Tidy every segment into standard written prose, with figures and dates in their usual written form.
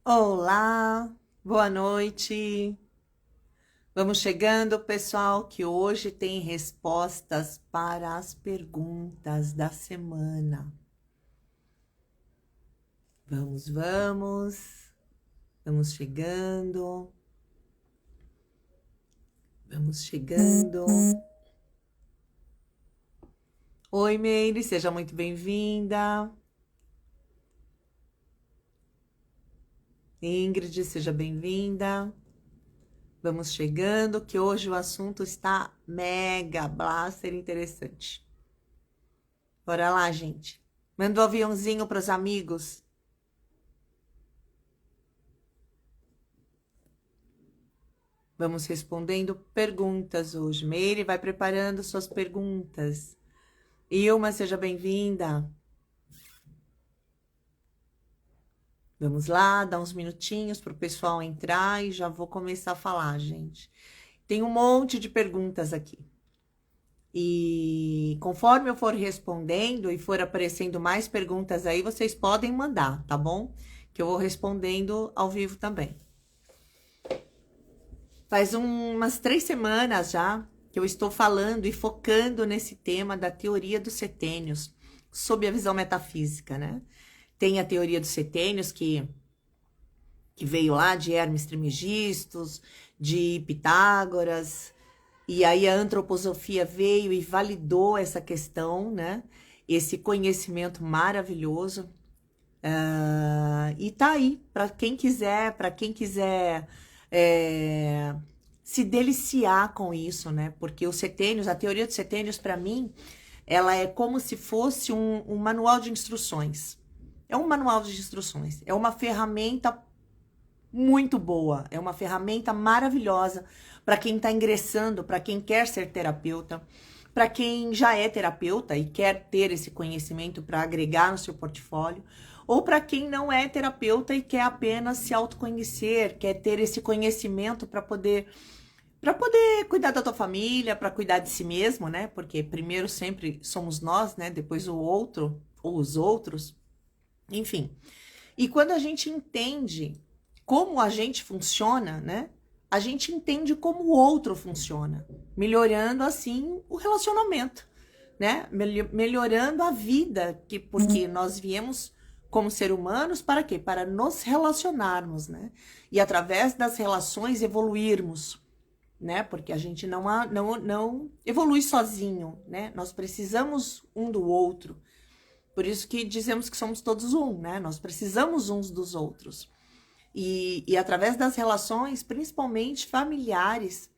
Olá, boa noite. Vamos chegando, pessoal, que hoje tem respostas para as perguntas da semana. Vamos. Vamos chegando. Vamos chegando. Oi, Meire, seja muito bem-vinda. Ingrid, seja bem-vinda. Vamos chegando, que hoje o assunto está mega blaster interessante. Bora lá, gente. Manda um aviãozinho para os amigos. Vamos respondendo perguntas hoje. Meire vai preparando suas perguntas. Ilma, seja bem-vinda. Vamos lá, dar uns minutinhos para o pessoal entrar e já vou começar a falar, gente. Tem um monte de perguntas aqui. E conforme eu for respondendo e for aparecendo mais perguntas aí, vocês podem mandar, tá bom? Que eu vou respondendo ao vivo também. Faz umas 3 semanas já que eu estou falando e focando nesse tema da teoria dos setênios, sob a visão metafísica, né? Tem a teoria dos setênios que veio lá de Hermes Trismegistus, de Pitágoras, e aí a antroposofia veio e validou essa questão, né? Esse conhecimento maravilhoso. E tá aí, para quem quiser se deliciar com isso, né? Porque os setênios, a teoria dos setênios, para mim, ela é como se fosse um manual de instruções. É um manual de instruções, é uma ferramenta muito boa, é uma ferramenta maravilhosa para quem está ingressando, para quem quer ser terapeuta, para quem já é terapeuta e quer ter esse conhecimento para agregar no seu portfólio, ou para quem não é terapeuta e quer apenas se autoconhecer, quer ter esse conhecimento para poder cuidar da tua família, para cuidar de si mesmo, né? Porque primeiro sempre somos nós, né? Depois o outro ou os outros. Enfim, e quando a gente entende como a gente funciona, né? A gente entende como o outro funciona, melhorando assim o relacionamento, né? Melhorando a vida, porque nós viemos como seres humanos para quê? Para nos relacionarmos, né? E através das relações evoluirmos, né? Porque a gente não evolui sozinho, né? Nós precisamos um do outro. Por isso que dizemos que somos todos um, né? Nós precisamos uns dos outros. E através das relações, principalmente familiares,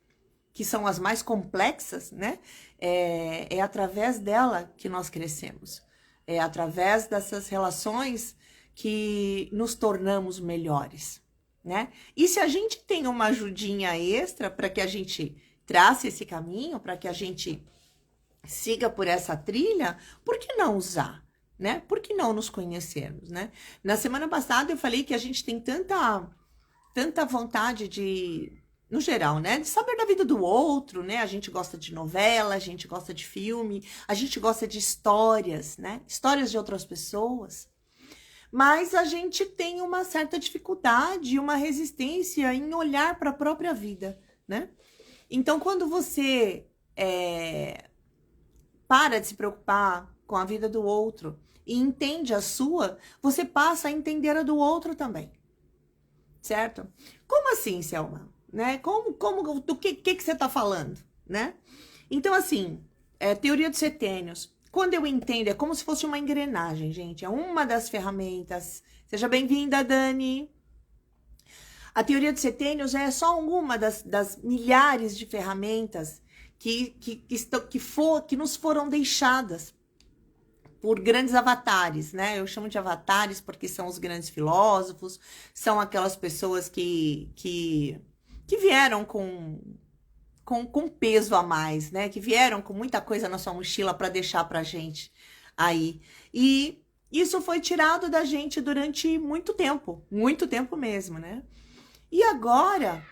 que são as mais complexas, né? É através dela que nós crescemos. É através dessas relações que nos tornamos melhores, né? E se a gente tem uma ajudinha extra para que a gente trace esse caminho, para que a gente siga por essa trilha, por que não usar? Né? Por que não nos conhecermos, né? Na semana passada eu falei que a gente tem tanta vontade de, no geral, né? De saber da vida do outro, né? A gente gosta de novela, a gente gosta de filme, a gente gosta de histórias, né? Histórias de outras pessoas. Mas a gente tem uma certa dificuldade, uma resistência em olhar para a própria vida, né? Então, quando você para de se preocupar com a vida do outro e entende a sua, você passa a entender a do outro também. Certo? Como assim, Selma? Né? Do que você está falando? Né? Então, assim, teoria dos setênios. Quando eu entendo, é como se fosse uma engrenagem, gente. É uma das ferramentas. Seja bem-vinda, Dani. A teoria dos setênios é só uma das milhares de ferramentas que nos foram deixadas por grandes avatares, né? Eu chamo de avatares porque são os grandes filósofos, são aquelas pessoas que vieram com peso a mais, né? Que vieram com muita coisa na sua mochila para deixar pra gente aí. E isso foi tirado da gente durante muito tempo mesmo, né? E agora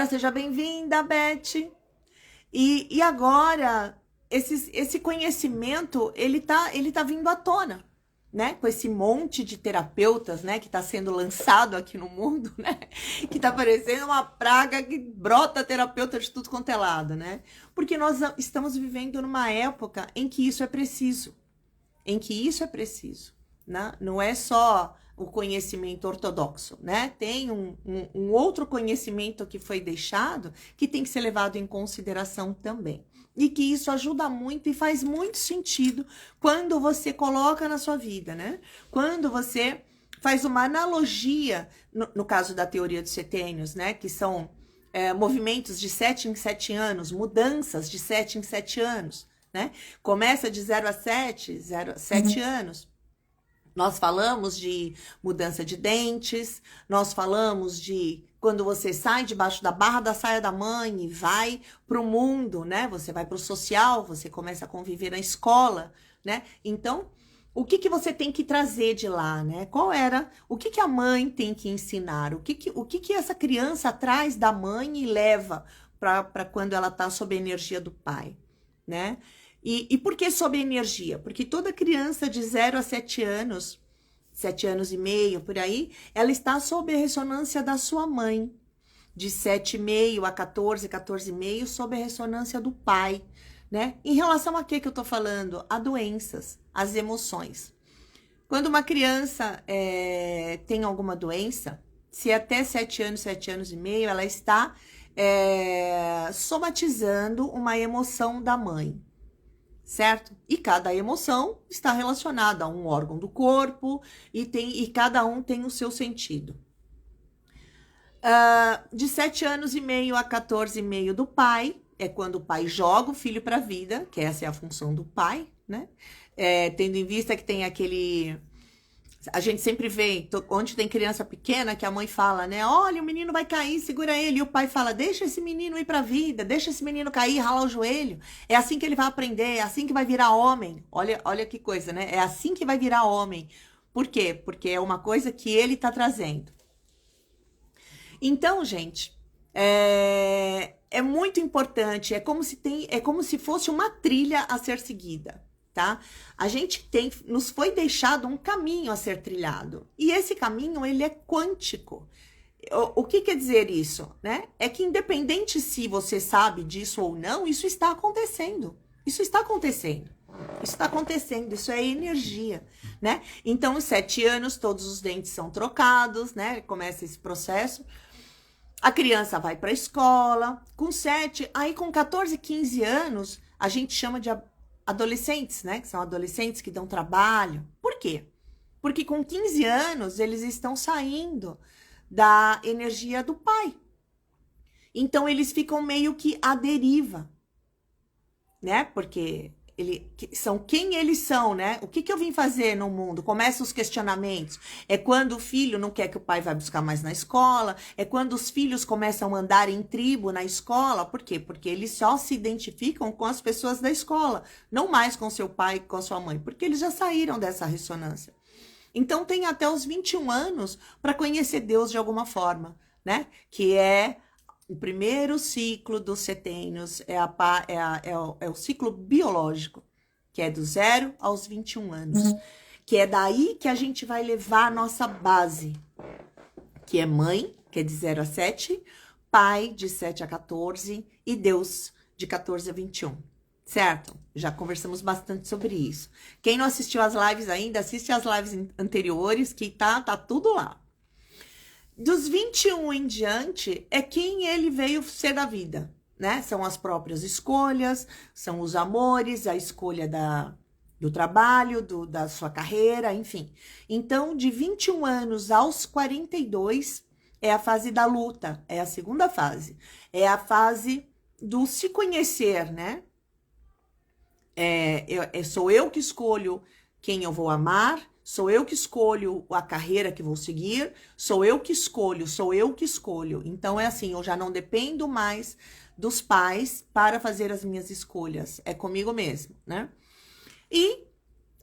seja bem-vinda, Beth. E agora esse conhecimento, ele tá vindo à tona, né, com esse monte de terapeutas, né, que está sendo lançado aqui no mundo, né, que está parecendo uma praga que brota terapeuta de tudo quanto é lado, né, porque nós estamos vivendo numa época em que isso é preciso, né, não é só o conhecimento ortodoxo, né, tem um outro conhecimento que foi deixado que tem que ser levado em consideração também. E que isso ajuda muito e faz muito sentido quando você coloca na sua vida, né? Quando você faz uma analogia, no caso da teoria dos setênios, né? Que são movimentos de 7 em 7 anos, mudanças de 7 em 7 anos, né? Começa de 0 a 7, 0 a 7 anos. Nós falamos de mudança de dentes, nós falamos de quando você sai debaixo da barra da saia da mãe e vai para o mundo, né? Você vai para o social, você começa a conviver na escola, né? Então, o que você tem que trazer de lá, né? O que a mãe tem que ensinar? O que essa criança traz da mãe e leva para quando ela está sob a energia do pai, né? E por que sob energia? Porque toda criança de 0 a 7 anos, 7 anos e meio, por aí, ela está sob a ressonância da sua mãe. De 7,5 a 14, 14,5, sob a ressonância do pai, né? Em relação a que eu tô falando? A doenças, as emoções. Quando uma criança tem alguma doença, se até 7 anos e meio, ela está somatizando uma emoção da mãe. Certo? E cada emoção está relacionada a um órgão do corpo e cada um tem o seu sentido. De 7 anos e meio a 14,5 do pai, é quando o pai joga o filho para a vida, que essa é a função do pai, né? Tendo em vista que tem aquele... A gente sempre vê, onde tem criança pequena, que a mãe fala, né? Olha, o menino vai cair, segura ele. E o pai fala, deixa esse menino ir pra vida, deixa esse menino cair, ralar o joelho. É assim que ele vai aprender, é assim que vai virar homem. Olha que coisa, né? É assim que vai virar homem. Por quê? Porque é uma coisa que ele tá trazendo. Então, gente, é muito importante, é como se fosse uma trilha a ser seguida. Tá? A gente nos foi deixado um caminho a ser trilhado. E esse caminho, ele é quântico. O que quer dizer isso, né? É que independente se você sabe disso ou não, isso está acontecendo. Isso é energia, né? Então, aos 7 anos, todos os dentes são trocados, né? Começa esse processo. A criança vai para a escola, com 7, aí com 14, 15 anos, a gente chama de adolescentes, né? Que são adolescentes que dão trabalho. Por quê? Porque com 15 anos eles estão saindo da energia do pai. Então eles ficam meio que à deriva, né? Porque são quem eles são, né? O que eu vim fazer no mundo? Começam os questionamentos. É quando o filho não quer que o pai vá buscar mais na escola. É quando os filhos começam a andar em tribo na escola. Por quê? Porque eles só se identificam com as pessoas da escola, não mais com seu pai e com a sua mãe, porque eles já saíram dessa ressonância. Então tem até os 21 anos para conhecer Deus de alguma forma, né? Que é o primeiro ciclo dos setênios, é o ciclo biológico, que é do 0 aos 21 anos. Que é daí que a gente vai levar a nossa base, que é mãe, que é de 0 a 7, pai de 7 a 14 e Deus de 14 a 21. Certo? Já conversamos bastante sobre isso. Quem não assistiu as lives ainda, assiste as lives anteriores, que tá tudo lá. Dos 21 em diante, é quem ele veio ser da vida, né? São as próprias escolhas, são os amores, a escolha do trabalho, da sua carreira, enfim. Então, de 21 anos aos 42, é a fase da luta, é a segunda fase. É a fase do se conhecer, né? Sou eu que escolho quem eu vou amar, sou eu que escolho a carreira que vou seguir, sou eu que escolho. Então, é assim, eu já não dependo mais dos pais para fazer as minhas escolhas. É comigo mesmo, né? E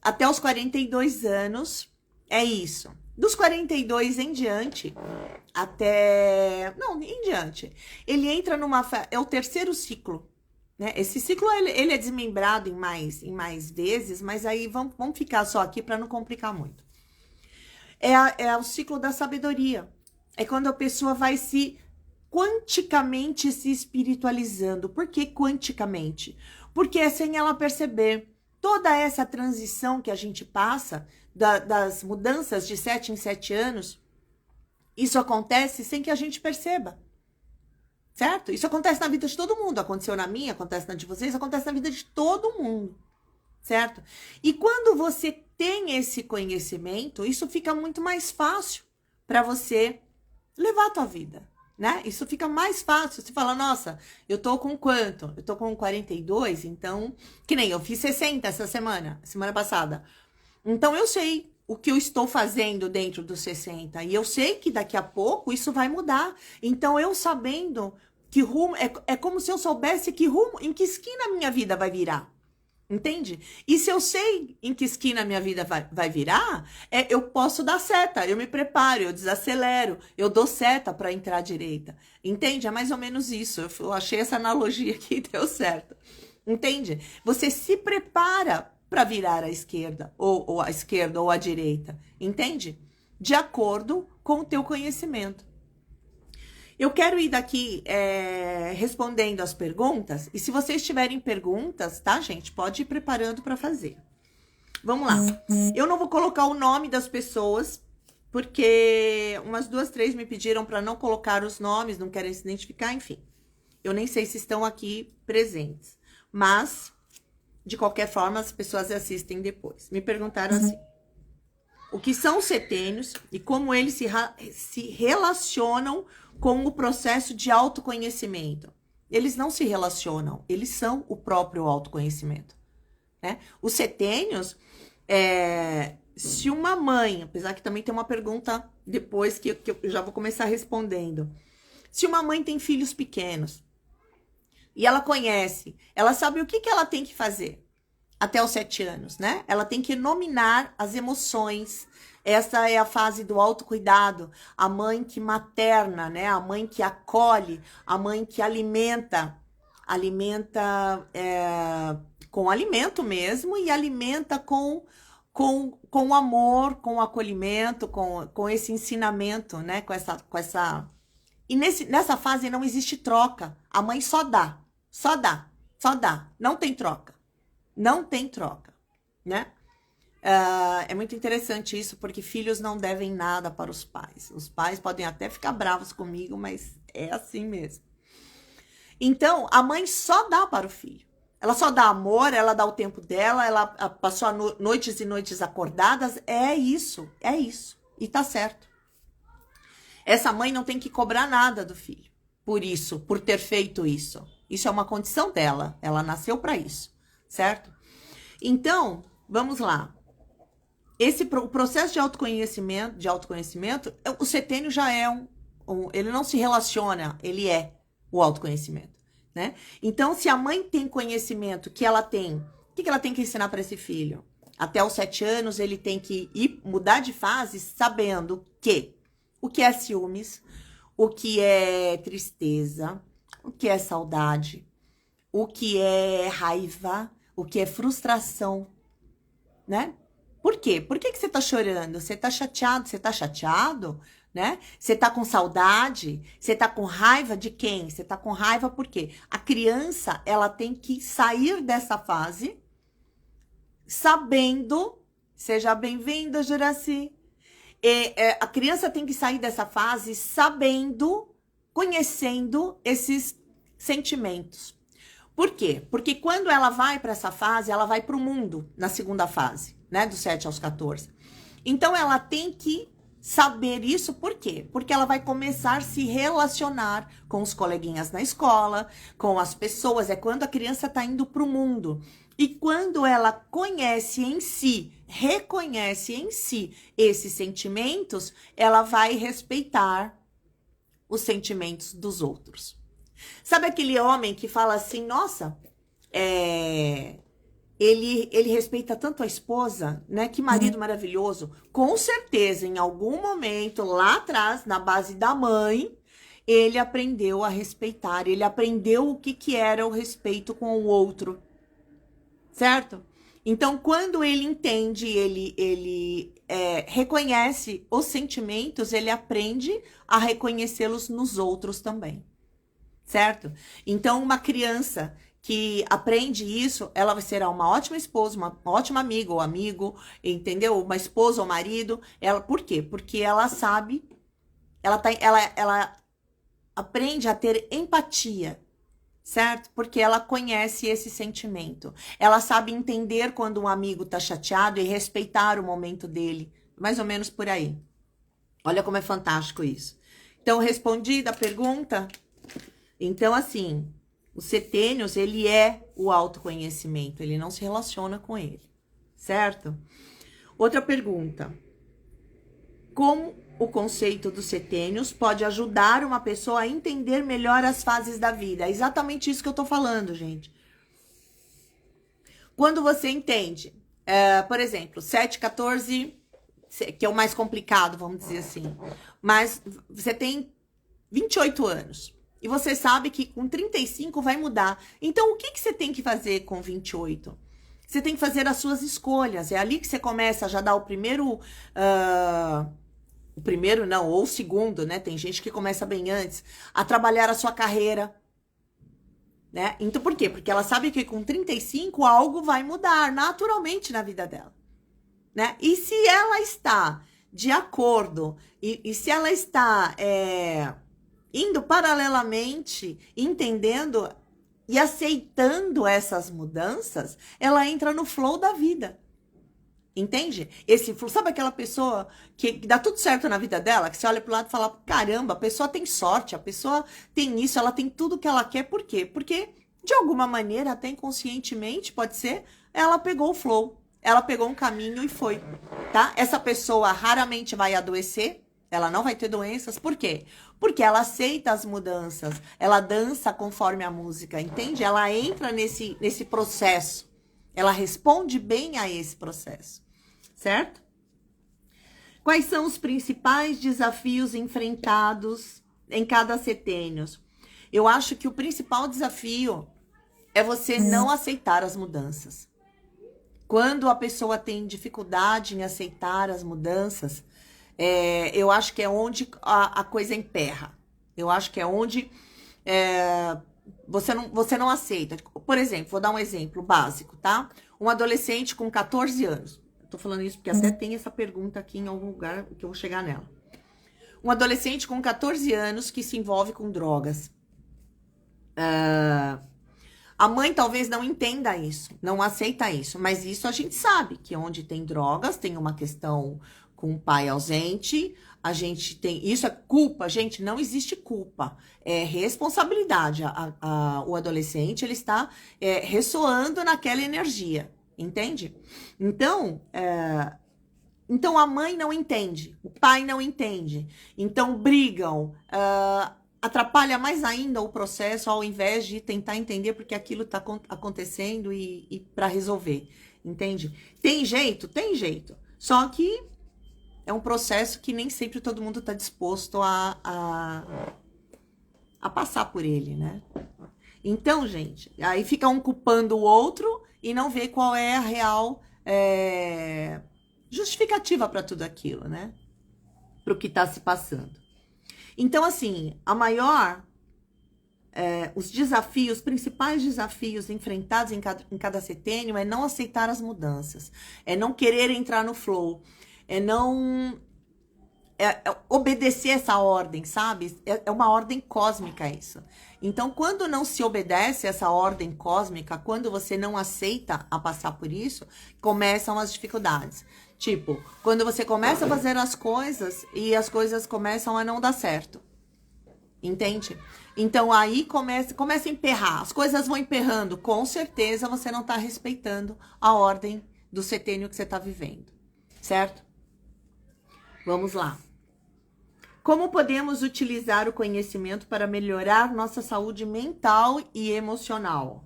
até os 42 anos, é isso. Dos 42 em diante, em diante, ele entra é o terceiro ciclo, né? Esse ciclo, ele é desmembrado em mais vezes, mas aí vamos ficar só aqui para não complicar muito. É o ciclo da sabedoria. É quando a pessoa vai se quanticamente se espiritualizando. Por que quanticamente? Porque é sem ela perceber toda essa transição que a gente passa, das mudanças de 7 em 7 anos, isso acontece sem que a gente perceba. Certo? Isso acontece na vida de todo mundo. Aconteceu na minha, acontece na de vocês, acontece na vida de todo mundo. Certo? E quando você tem esse conhecimento, isso fica muito mais fácil para você levar a tua vida, né? Isso fica mais fácil. Você fala, nossa, eu tô com quanto? Eu tô com 42, então... Que nem eu fiz 60 essa semana passada. Então, eu sei o que eu estou fazendo dentro dos 60. E eu sei que daqui a pouco isso vai mudar. Então, eu sabendo que rumo... É como se eu soubesse que rumo, em que esquina a minha vida vai virar. Entende? E se eu sei em que esquina a minha vida vai virar, eu posso dar seta, eu me preparo, eu desacelero, eu dou seta para entrar à direita. Entende? É mais ou menos isso. Eu achei essa analogia aqui e deu certo. Entende? Você se prepara para virar à esquerda, ou à esquerda, ou à direita. Entende? De acordo com o teu conhecimento. Eu quero ir daqui respondendo as perguntas. E se vocês tiverem perguntas, tá, gente? Pode ir preparando para fazer. Vamos lá. Eu não vou colocar o nome das pessoas, porque umas 2, 3 me pediram para não colocar os nomes, não querem se identificar, enfim. Eu nem sei se estão aqui presentes. Mas, de qualquer forma, as pessoas assistem depois. Me perguntaram assim. O que são os setênios e como eles se relacionam com o processo de autoconhecimento. Eles não se relacionam, eles são o próprio autoconhecimento. Né? Os setênios, se uma mãe, apesar que também tem uma pergunta depois que eu já vou começar respondendo. Se uma mãe tem filhos pequenos e ela conhece, ela sabe o que ela tem que fazer até os 7 anos, né? Ela tem que nominar as emoções. Essa é a fase do autocuidado, a mãe que materna, né? A mãe que acolhe, a mãe que alimenta com alimento mesmo e alimenta com amor, com acolhimento, com esse ensinamento, né? Com essa... E nessa fase não existe troca. A mãe só dá, só dá, só dá. Não tem troca. Não tem troca, né? É muito interessante isso, porque filhos não devem nada para os pais. Os pais podem até ficar bravos comigo, mas é assim mesmo. Então, a mãe só dá para o filho. Ela só dá amor, ela dá o tempo dela, ela passou noites e noites acordadas. É isso. E tá certo. Essa mãe não tem que cobrar nada do filho. Por isso, por ter feito isso. Isso é uma condição dela. Ela nasceu para isso. Certo? Então, vamos lá. O processo de autoconhecimento, o setênio já é ele não se relaciona, ele é o autoconhecimento, né? Então, se a mãe tem conhecimento que ela tem, o que ela tem que ensinar para esse filho? Até os 7 anos, ele tem que mudar de fase sabendo o que é ciúmes, o que é tristeza, o que é saudade, o que é raiva, o que é frustração, né? Por quê? Por que você tá chorando? Você tá chateado? Você tá chateado? Né? Você tá com saudade? Você tá com raiva de quem? Você tá com raiva por quê? A criança, ela tem que sair dessa fase sabendo... Seja bem-vinda, Juraci. A criança tem que sair dessa fase sabendo, conhecendo esses sentimentos. Por quê? Porque quando ela vai para essa fase, ela vai para o mundo na segunda fase, né? Dos 7 aos 14. Então, ela tem que saber isso, por quê? Porque ela vai começar a se relacionar com os coleguinhas na escola, com as pessoas. É quando a criança está indo para o mundo. E quando ela conhece em si, reconhece em si esses sentimentos, ela vai respeitar os sentimentos dos outros. Sabe aquele homem que fala assim, nossa, ele respeita tanto a esposa, né? Que marido maravilhoso. Com certeza, em algum momento, lá atrás, na base da mãe, ele aprendeu a respeitar, ele aprendeu o que era o respeito com o outro, certo? Então, quando ele entende, ele reconhece os sentimentos, ele aprende a reconhecê-los nos outros também, certo? Então, uma criança que aprende isso, ela será uma ótima esposa, uma ótima amiga ou amigo, entendeu? Uma esposa ou marido. Por quê? Porque ela sabe, ela aprende a ter empatia, certo? Porque ela conhece esse sentimento. Ela sabe entender quando um amigo tá chateado e respeitar o momento dele. Mais ou menos por aí. Olha como é fantástico isso. Então, respondida a pergunta? Então, assim, o setênios, ele é o autoconhecimento. Ele não se relaciona com ele, certo? Outra pergunta. Como o conceito dos setênios pode ajudar uma pessoa a entender melhor as fases da vida? É exatamente isso que eu tô falando, gente. Quando você entende, por exemplo, 7, 14, que é o mais complicado, vamos dizer assim, mas você tem 28 anos e você sabe que com 35 vai mudar. Então, o que você tem que fazer com 28? Você tem que fazer as suas escolhas. É ali que você começa a já dar o primeiro... o primeiro não, ou o segundo, né? Tem gente que começa bem antes. A trabalhar a sua carreira, né? Então, por quê? Porque ela sabe que com 35 algo vai mudar naturalmente na vida dela, né? E se ela está de acordo, e se ela está indo paralelamente, entendendo e aceitando essas mudanças, ela entra no flow da vida. Entende? Esse flow, sabe aquela pessoa que dá tudo certo na vida dela, que você olha pro lado e fala, caramba, a pessoa tem sorte, a pessoa tem isso, ela tem tudo que ela quer. Por quê? Porque, de alguma maneira, até inconscientemente, pode ser, ela pegou o flow, ela pegou um caminho e foi, tá? Essa pessoa raramente vai adoecer, ela não vai ter doenças. Por quê? Porque ela aceita as mudanças, ela dança conforme a música, entende? Ela entra nesse processo. Ela responde bem a esse processo, certo? Quais são os principais desafios enfrentados em cada setênios? Eu acho que o principal desafio é você não aceitar as mudanças. Quando a pessoa tem dificuldade em aceitar as mudanças, eu acho que é onde a coisa emperra. Eu acho que é onde... Você não aceita. Por exemplo, vou dar um exemplo básico, tá? Um adolescente com 14 anos. Tô falando isso porque até tem essa pergunta aqui em algum lugar que eu vou chegar nela. Um adolescente com 14 anos que se envolve com drogas. A mãe talvez não entenda isso, não aceita isso, mas isso a gente sabe, que onde tem drogas, tem uma questão com o pai ausente, a gente tem... Isso é culpa, gente, não existe culpa. É responsabilidade. O adolescente, ele está ressoando naquela energia, entende? Então, então a mãe não entende, o pai não entende. Então brigam, atrapalha mais ainda o processo ao invés de tentar entender porque aquilo está acontecendo e para resolver, entende? Tem jeito? Tem jeito. Só que é um processo que nem sempre todo mundo está disposto a passar por ele, né? Então, gente, aí fica um culpando o outro e não vê qual é a real justificativa para tudo aquilo, né? Para o que está se passando. Então, assim, os desafios, os principais desafios enfrentados em cada setênio é não aceitar as mudanças, é não querer entrar no flow, é não obedecer essa ordem, sabe? É uma ordem cósmica isso. Então, quando não se obedece essa ordem cósmica, quando você não aceita a passar por isso, começam as dificuldades. Tipo, quando você começa a fazer as coisas e as coisas começam a não dar certo. Entende? Então, aí começa a emperrar. As coisas vão emperrando. Com certeza, você não está respeitando a ordem do setênio que você está vivendo. Certo? Vamos lá. Como podemos utilizar o conhecimento para melhorar nossa saúde mental e emocional?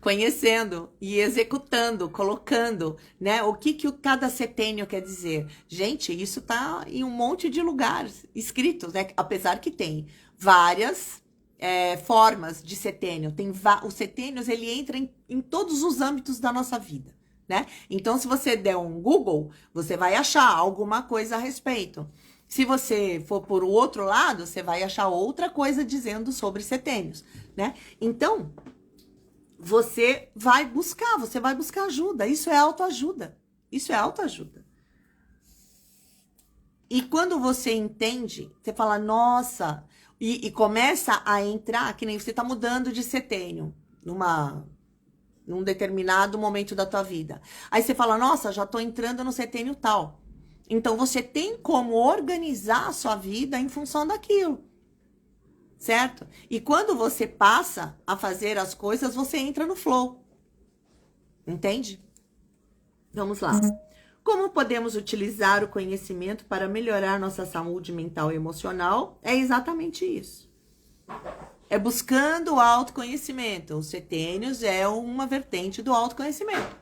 conhecendo e executando, colocando, né? O que cada setênio quer dizer? Gente, isso tá em um monte de lugares escritos, né? Apesar que tem várias formas de setênio. Os setênios, ele entra em todos os âmbitos da nossa vida, né? Então, se você der um Google, você vai achar alguma coisa a respeito. Se você for por outro lado, você vai achar outra coisa dizendo sobre setênios, né? Então, você vai buscar ajuda. Isso é autoajuda. Isso é autoajuda. E quando você entende, você fala, nossa, e começa a entrar, que nem você tá mudando de setênio num determinado momento da tua vida. Aí você fala, nossa, já tô entrando no setênio tal. Então, você tem como organizar a sua vida em função daquilo, certo? E quando você passa a fazer as coisas, você entra no flow, entende? Vamos lá. Como podemos utilizar o conhecimento para melhorar nossa saúde mental e emocional? É exatamente isso. É buscando o autoconhecimento. Os setênios é uma vertente do autoconhecimento.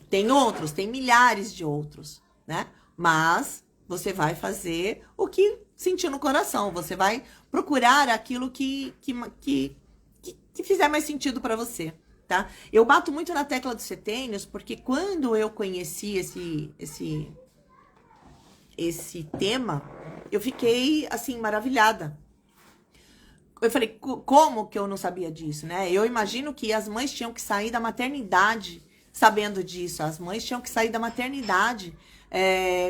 Tem outros, tem milhares de outros, né? Mas você vai fazer o que sentir no coração. Você vai procurar aquilo que fizer mais sentido para você, tá? Eu bato muito na tecla dos setênios, porque quando eu conheci esse tema, eu fiquei, assim, maravilhada. Eu falei, como que eu não sabia disso, né? Eu imagino que as mães tinham que sair da maternidade sabendo disso. As mães tinham que sair da maternidade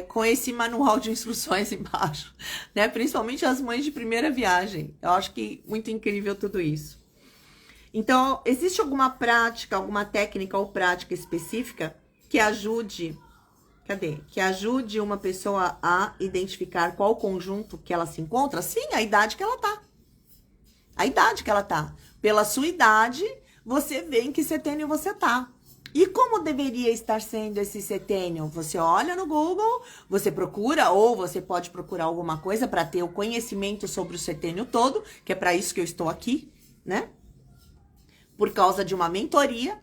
com esse manual de instruções embaixo, né? Principalmente as mães de primeira viagem. Eu acho que muito incrível tudo isso. Então, existe alguma prática, alguma técnica ou prática específica que ajude, que ajude uma pessoa a identificar qual conjunto que ela se encontra? Sim, a idade que ela tá. A idade que ela tá. Pela sua idade, você vê em que setênio você tá. E como deveria estar sendo esse setênio? Você olha no Google, você procura, ou você pode procurar alguma coisa para ter o conhecimento sobre o setênio todo, que é para isso que eu estou aqui, né? Por causa de uma mentoria.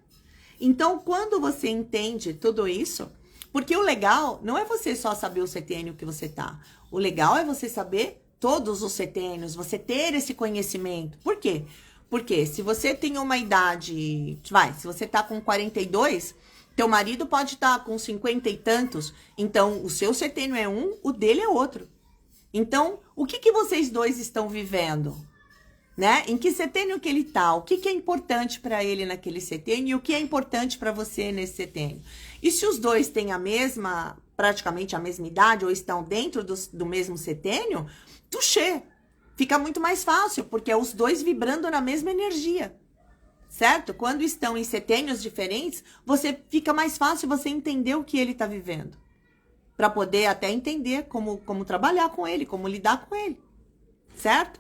Então, quando você entende tudo isso, porque o legal não é você só saber o setênio que você tá. O legal é você saber todos os setênios, você ter esse conhecimento. Por quê? Porque se você tem uma idade, se você tá com 42, teu marido pode estar com 50 e tantos, então o seu setênio é um, o dele é outro. Então, o que vocês dois estão vivendo? Né? Em que setênio que ele tá? O que é importante para ele naquele setênio e o que é importante para você nesse setênio? E se os dois têm praticamente a mesma idade ou estão dentro do mesmo setênio, touché! Fica muito mais fácil, porque é os dois vibrando na mesma energia, certo? Quando estão em setênios diferentes, fica mais fácil você entender o que ele está vivendo, para poder até entender como trabalhar com ele, como lidar com ele, certo?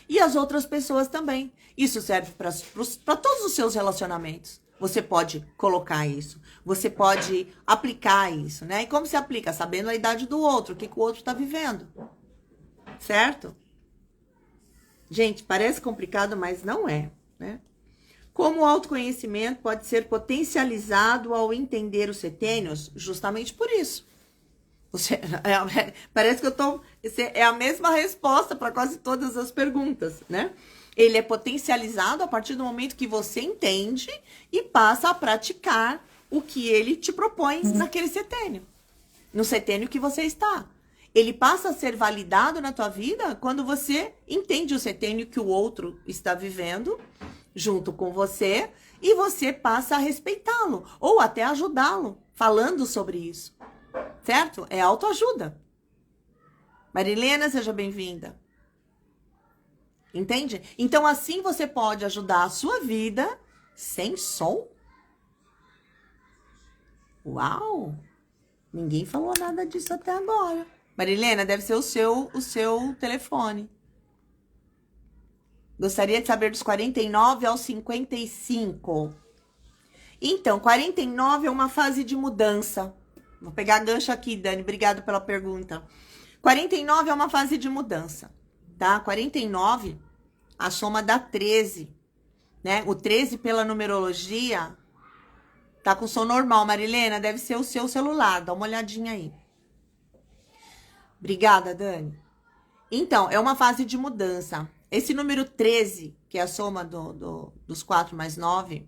E as outras pessoas também. Isso serve para todos os seus relacionamentos. Você pode colocar isso, você pode aplicar isso, né? E como se aplica? Sabendo a idade do outro, o que o outro está vivendo, certo? Gente, parece complicado, mas não é, né? Como o autoconhecimento pode ser potencializado ao entender os setênios? Justamente por isso. Parece que é a mesma resposta para quase todas as perguntas, né? Ele é potencializado a partir do momento que você entende e passa a praticar o que ele te propõe naquele setênio, no setênio que você está. Ele passa a ser validado na tua vida quando você entende o setênio que o outro está vivendo junto com você e você passa a respeitá-lo ou até ajudá-lo falando sobre isso, certo? É autoajuda. Marilena, seja bem-vinda. Entende? Então, assim você pode ajudar a sua vida sem som. Uau! Ninguém falou nada disso até agora. Marilena, deve ser o seu telefone. Gostaria de saber dos 49 aos 55. Então, 49 é uma fase de mudança. Vou pegar gancho aqui, Dani. Obrigada pela pergunta. 49 é uma fase de mudança, tá? 49, a soma dá 13. né? O 13 pela numerologia tá com som normal, Marilena, deve ser o seu celular, dá uma olhadinha aí. Obrigada, Dani. Então, é uma fase de mudança. Esse número 13, que é a soma dos 4 mais 9,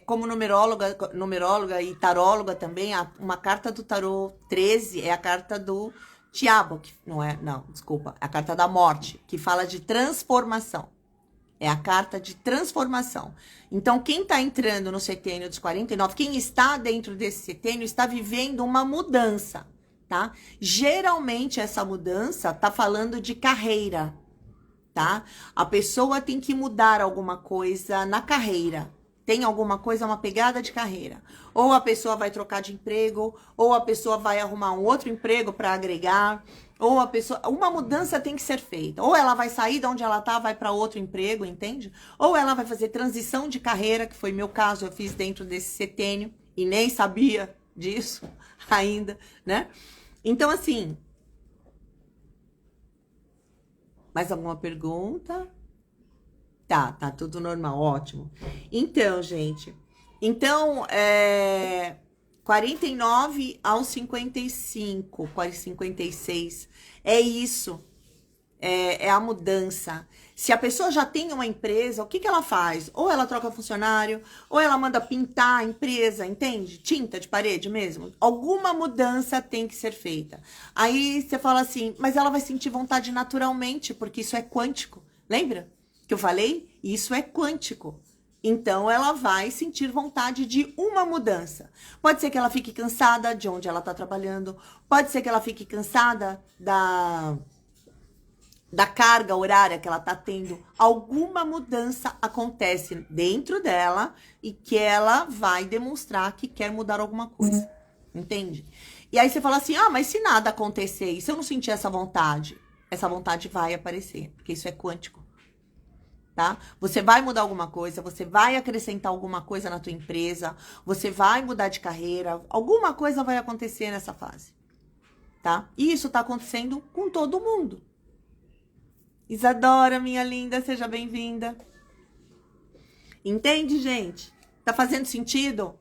como numeróloga e taróloga também, uma carta do tarô 13 é a carta do Diabo, que desculpa, é a carta da morte, que fala de transformação. É a carta de transformação. Então, quem está entrando no setênio dos 49, quem está dentro desse setênio, está vivendo uma mudança, tá? Geralmente, essa mudança tá falando de carreira, tá? A pessoa tem que mudar alguma coisa na carreira. Tem alguma coisa, uma pegada de carreira. Ou a pessoa vai trocar de emprego, ou a pessoa vai arrumar um outro emprego para agregar, ou a pessoa... Uma mudança tem que ser feita. Ou ela vai sair de onde ela tá, vai para outro emprego, entende? Ou ela vai fazer transição de carreira, que foi meu caso, eu fiz dentro desse setênio, e nem sabia disso ainda, né? Então, assim... Mais alguma pergunta? Tá tudo normal, ótimo. Então, gente, 49 aos 55, 56, é isso, é a mudança. Se a pessoa já tem uma empresa, o que ela faz? Ou ela troca funcionário, ou ela manda pintar a empresa, entende? Tinta de parede mesmo. Alguma mudança tem que ser feita. Aí você fala assim, mas ela vai sentir vontade naturalmente, porque isso é quântico, lembra? Que eu falei, isso é quântico. Então, ela vai sentir vontade de uma mudança. Pode ser que ela fique cansada de onde ela está trabalhando. Pode ser que ela fique cansada da carga horária que ela está tendo. Alguma mudança acontece dentro dela e que ela vai demonstrar que quer mudar alguma coisa. Entende? E aí você fala assim, mas se nada acontecer e se eu não sentir essa vontade vai aparecer, porque isso é quântico. Tá? Você vai mudar alguma coisa, você vai acrescentar alguma coisa na tua empresa, você vai mudar de carreira, alguma coisa vai acontecer nessa fase, tá? E isso tá acontecendo com todo mundo. Isadora, minha linda, seja bem-vinda. Entende, gente? Tá fazendo sentido?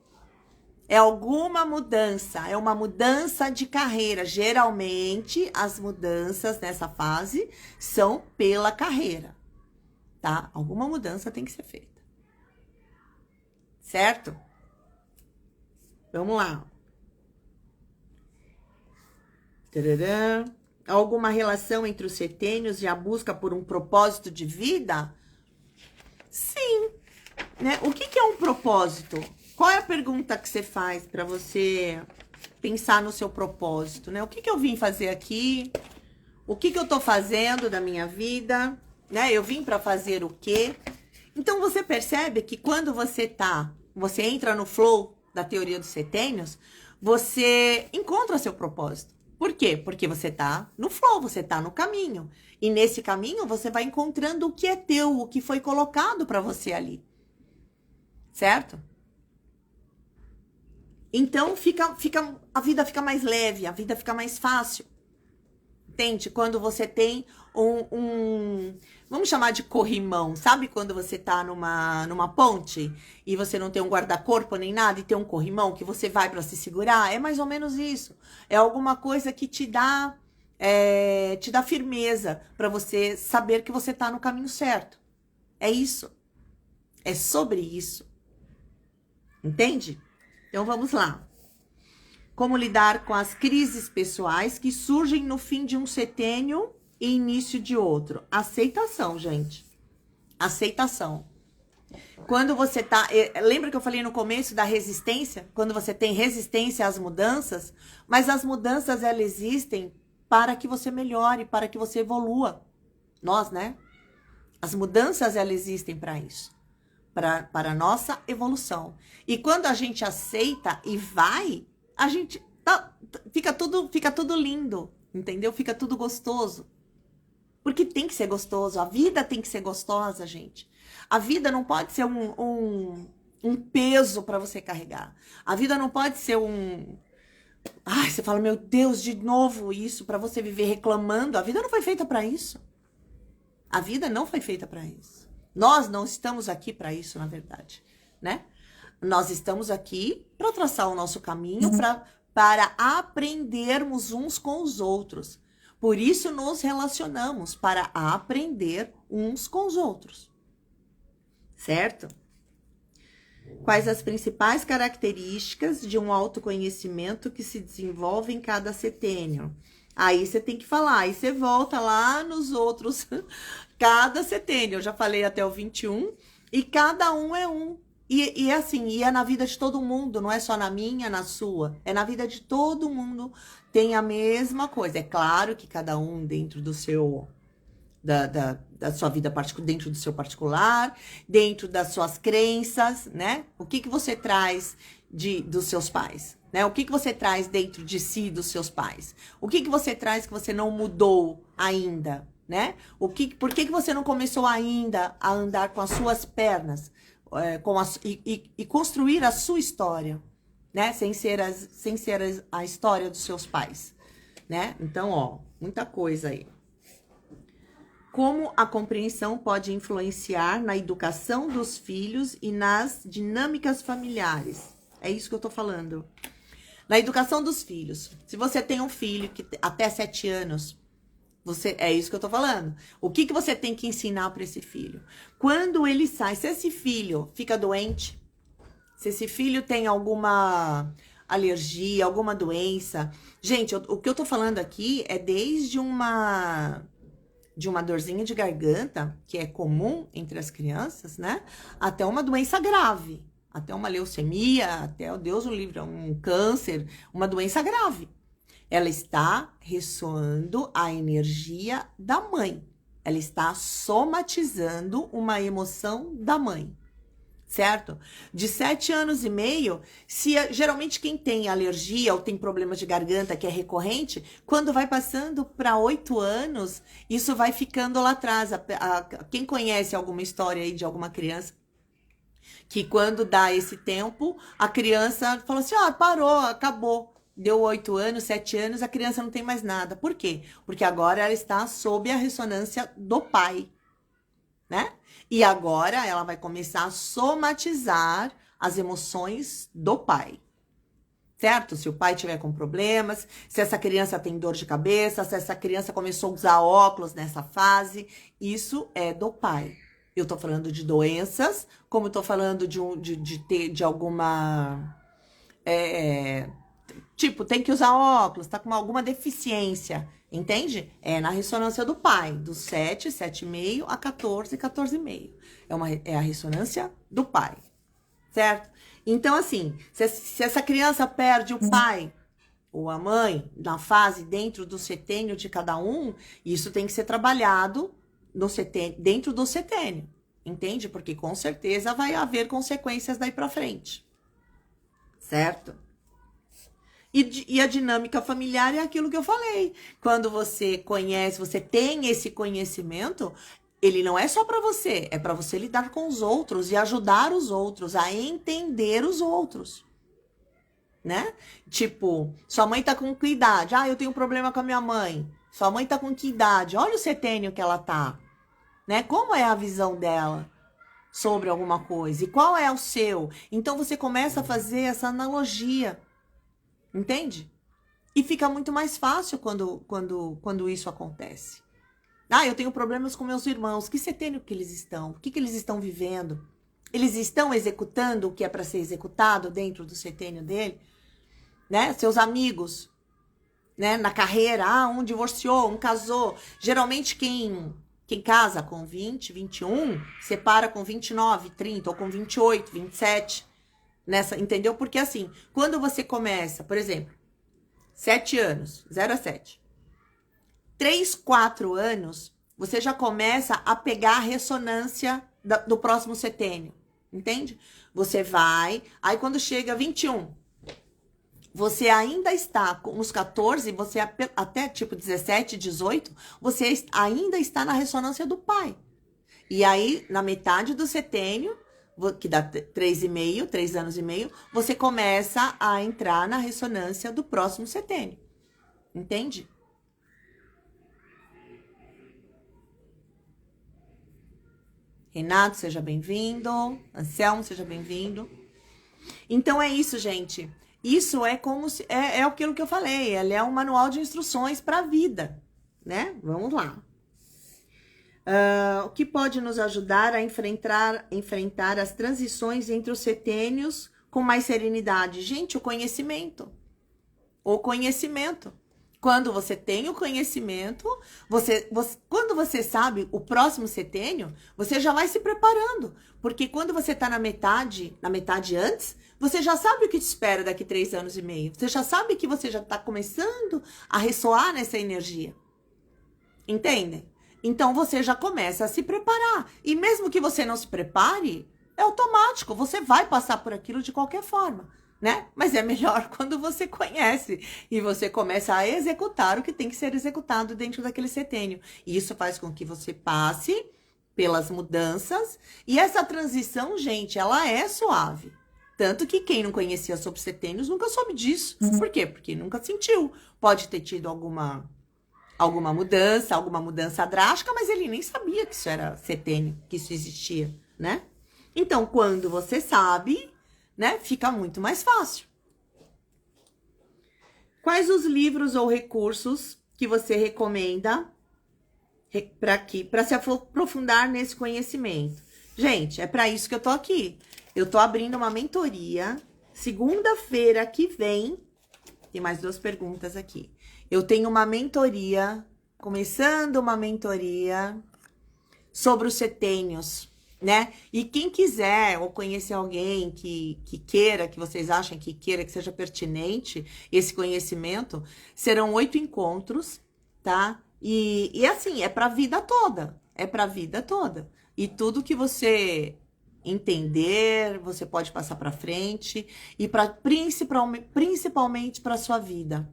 É alguma mudança, é uma mudança de carreira. Geralmente, as mudanças nessa fase são pela carreira. Tá? Alguma mudança tem que ser feita. Certo? Vamos lá. Tadadã. Alguma relação entre os setênios e a busca por um propósito de vida? Sim. Né? O que é um propósito? Qual é a pergunta que você faz para você pensar no seu propósito? Né? O que eu vim fazer aqui? O que eu tô fazendo da minha vida? Né? Eu vim para fazer o quê? Então, você percebe que quando você entra no flow da teoria dos setênios, você encontra seu propósito. Por quê? Porque você tá no flow, você tá no caminho. E nesse caminho, você vai encontrando o que é teu, o que foi colocado para você ali. Certo? Então, a vida fica mais leve, a vida fica mais fácil. Entende? Quando você tem vamos chamar de corrimão, sabe quando você tá numa ponte e você não tem um guarda-corpo nem nada e tem um corrimão que você vai para se segurar? É mais ou menos isso. É alguma coisa que te dá firmeza para você saber que você tá no caminho certo. É isso. É sobre isso. Entende? Então vamos lá. Como lidar com as crises pessoais que surgem no fim de um setênio e início de outro? Aceitação, gente. Aceitação. Quando você tá... Lembra que eu falei no começo da resistência? Quando você tem resistência às mudanças, mas as mudanças, elas existem para que você melhore, para que você evolua. Nós, né? As mudanças, elas existem para isso. Para a nossa evolução. E quando a gente aceita e vai... a gente fica tudo lindo, entendeu? Fica tudo gostoso. Porque tem que ser gostoso, a vida tem que ser gostosa, gente. A vida não pode ser um peso para você carregar. A vida não pode ser você fala, meu Deus, de novo isso, para você viver reclamando. A vida não foi feita para isso. A vida não foi feita para isso. Nós não estamos aqui para isso, na verdade, né? Nós estamos aqui para traçar o nosso caminho, para aprendermos uns com os outros. Por isso nos relacionamos, para aprender uns com os outros. Certo? Quais as principais características de um autoconhecimento que se desenvolve em cada setênio? Aí você tem que falar, aí você volta lá nos outros, cada setênio. Eu já falei até o 21, e cada um é um. E assim, e é na vida de todo mundo, não é só na minha, na sua. É na vida de todo mundo, tem a mesma coisa. É claro que cada um dentro do seu... Da sua vida particular, dentro do seu particular, dentro das suas crenças, né? O que você traz dos seus pais, né? O que você traz dentro de si dos seus pais? O que você traz que você não mudou ainda, né? Por que você não começou ainda a andar com as suas pernas, e construir a sua história, né? Sem ser a história dos seus pais, né? Então, ó, muita coisa aí. Como a compreensão pode influenciar na educação dos filhos e nas dinâmicas familiares. É isso que eu tô falando. Na educação dos filhos. Se você tem um filho que até 7 anos, é isso que eu tô falando. O que você tem que ensinar para esse filho? Quando ele sai, se esse filho fica doente, se esse filho tem alguma alergia, alguma doença. Gente, o que eu tô falando aqui é desde uma dorzinha de garganta, que é comum entre as crianças, né? Até uma doença grave, até uma leucemia, até, Deus o livre, um câncer, uma doença grave. Ela está ressoando a energia da mãe. Ela está somatizando uma emoção da mãe. Certo? De 7 anos e meio, geralmente quem tem alergia ou tem problemas de garganta que é recorrente, quando vai passando para 8 anos, isso vai ficando lá atrás. Quem conhece alguma história aí de alguma criança que quando dá esse tempo, a criança fala assim, parou, acabou. Deu 8 anos, 7 anos, a criança não tem mais nada. Por quê? Porque agora ela está sob a ressonância do pai, né? E agora ela vai começar a somatizar as emoções do pai, certo? Se o pai tiver com problemas, se essa criança tem dor de cabeça, se essa criança começou a usar óculos nessa fase, isso é do pai. Eu tô falando de doenças, como eu tô falando de alguma... tipo, tem que usar óculos, tá com alguma deficiência, entende? É na ressonância do pai, dos 7, 7,5 a 14, 14,5. É a ressonância do pai, certo? Então, assim, se essa criança perde o pai ou a mãe na fase dentro do setênio de cada um, isso tem que ser trabalhado dentro do setênio, entende? Porque com certeza vai haver consequências daí pra frente, certo? E a dinâmica familiar é aquilo que eu falei. Quando você conhece, você tem esse conhecimento, ele não é só para você, é para você lidar com os outros e ajudar os outros a entender os outros, né? Tipo, sua mãe tá com que idade? Eu tenho um problema com a minha mãe. Sua mãe tá com que idade? Olha o setênio que ela tá, né? Como é a visão dela sobre alguma coisa? E qual é o seu? Então você começa a fazer essa analogia. Entende? E fica muito mais fácil quando isso acontece. Eu tenho problemas com meus irmãos. Que setênio que eles estão? O que eles estão vivendo? Eles estão executando o que é para ser executado dentro do setênio dele? Né? Seus amigos, né? Na carreira, um divorciou, um casou. Geralmente quem casa com 20, 21, separa com 29, 30 ou com 28, 27. Entendeu? Porque assim, quando você começa, por exemplo, 7 anos, 0 a 7, 3, 4 anos, você já começa a pegar a ressonância do próximo setênio, entende? Você vai, aí quando chega 21, você ainda está com os 14, você até tipo 17, 18, você ainda está na ressonância do pai. E aí, na metade do setênio, que dá 3,5, 3 anos e meio, você começa a entrar na ressonância do próximo setênio. Entende? Renato, seja bem-vindo. Anselmo, seja bem-vindo. Então é isso, gente. Isso é como se é aquilo que eu falei, ele é um manual de instruções para a vida, né? Vamos lá. O que pode nos ajudar a enfrentar as transições entre os setênios com mais serenidade? Gente, o conhecimento. O conhecimento. Quando você tem o conhecimento, quando você sabe o próximo setênio, você já vai se preparando. Porque quando você está na metade antes, você já sabe o que te espera daqui 3 anos e meio. Você já sabe que você já está começando a ressoar nessa energia. Entendem? Então você já começa a se preparar. E mesmo que você não se prepare, é automático. Você vai passar por aquilo de qualquer forma, né? Mas é melhor quando você conhece e você começa a executar o que tem que ser executado dentro daquele setênio. E isso faz com que você passe pelas mudanças. E essa transição, gente, ela é suave. Tanto que quem não conhecia sobre setênios nunca soube disso. Por quê? Porque nunca sentiu. Pode ter tido alguma mudança drástica, mas ele nem sabia que isso era setênio, que isso existia, né? Então, quando você sabe, né, fica muito mais fácil. Quais os livros ou recursos que você recomenda para se aprofundar nesse conhecimento? Gente, é para isso que eu tô aqui. Eu tô abrindo uma mentoria. Segunda-feira que vem, tem mais 2 perguntas aqui. Eu tenho uma mentoria, começando uma mentoria sobre os setênios, né? E quem quiser ou conhecer alguém que queira, que vocês achem que queira, que seja pertinente esse conhecimento, serão 8 encontros, tá? E assim, é pra vida toda, é pra vida toda. E tudo que você entender, você pode passar pra frente e principalmente pra sua vida.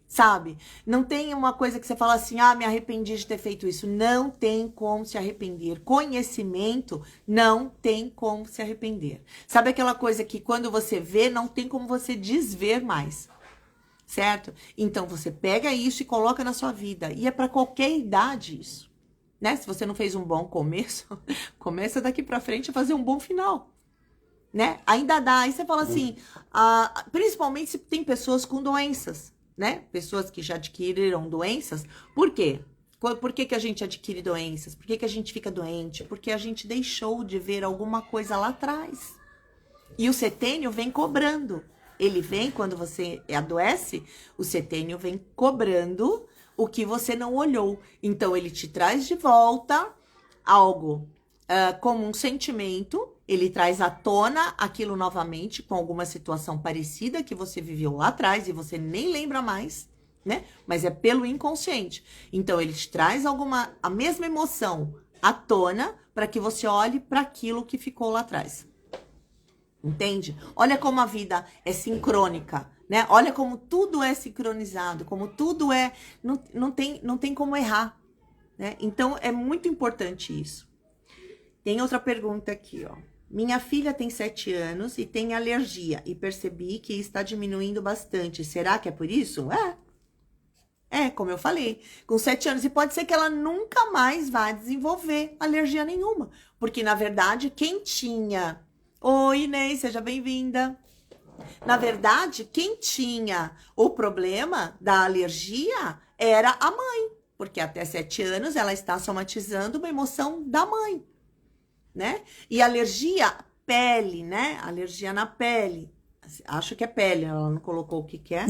Sabe? Não tem uma coisa que você fala assim, me arrependi de ter feito isso. Não tem como se arrepender. Conhecimento não tem como se arrepender. Sabe aquela coisa que quando você vê, não tem como você desver mais. Certo? Então você pega isso e coloca na sua vida. E é para qualquer idade isso. Né? Se você não fez um bom começo, começa daqui para frente a fazer um bom final. Né? Ainda dá. Aí você fala assim, principalmente se tem pessoas com doenças. Né? Pessoas que já adquiriram doenças. Por quê? Por que a gente adquire doenças? Por que a gente fica doente? Porque a gente deixou de ver alguma coisa lá atrás. E o setênio vem cobrando. Ele vem, quando você adoece, o setênio vem cobrando o que você não olhou. Então, ele te traz de volta algo como um sentimento. Ele traz à tona aquilo novamente com alguma situação parecida que você viveu lá atrás e você nem lembra mais, né? Mas é pelo inconsciente. Então, ele te traz a mesma emoção à tona para que você olhe para aquilo que ficou lá atrás. Entende? Olha como a vida é sincrônica, né? Olha como tudo é sincronizado, como tudo é... Não tem como errar, né? Então, é muito importante isso. Tem outra pergunta aqui, ó. Minha filha tem 7 anos e tem alergia e percebi que está diminuindo bastante. Será que é por isso? Como eu falei, com 7 anos. E pode ser que ela nunca mais vá desenvolver alergia nenhuma. Porque, na verdade, quem tinha... Oi, Inês, seja bem-vinda. Na verdade, quem tinha o problema da alergia era a mãe. Porque até 7 anos ela está somatizando uma emoção da mãe. Né? E alergia, pele, né? Alergia na pele. Acho que é pele, ela não colocou o que é.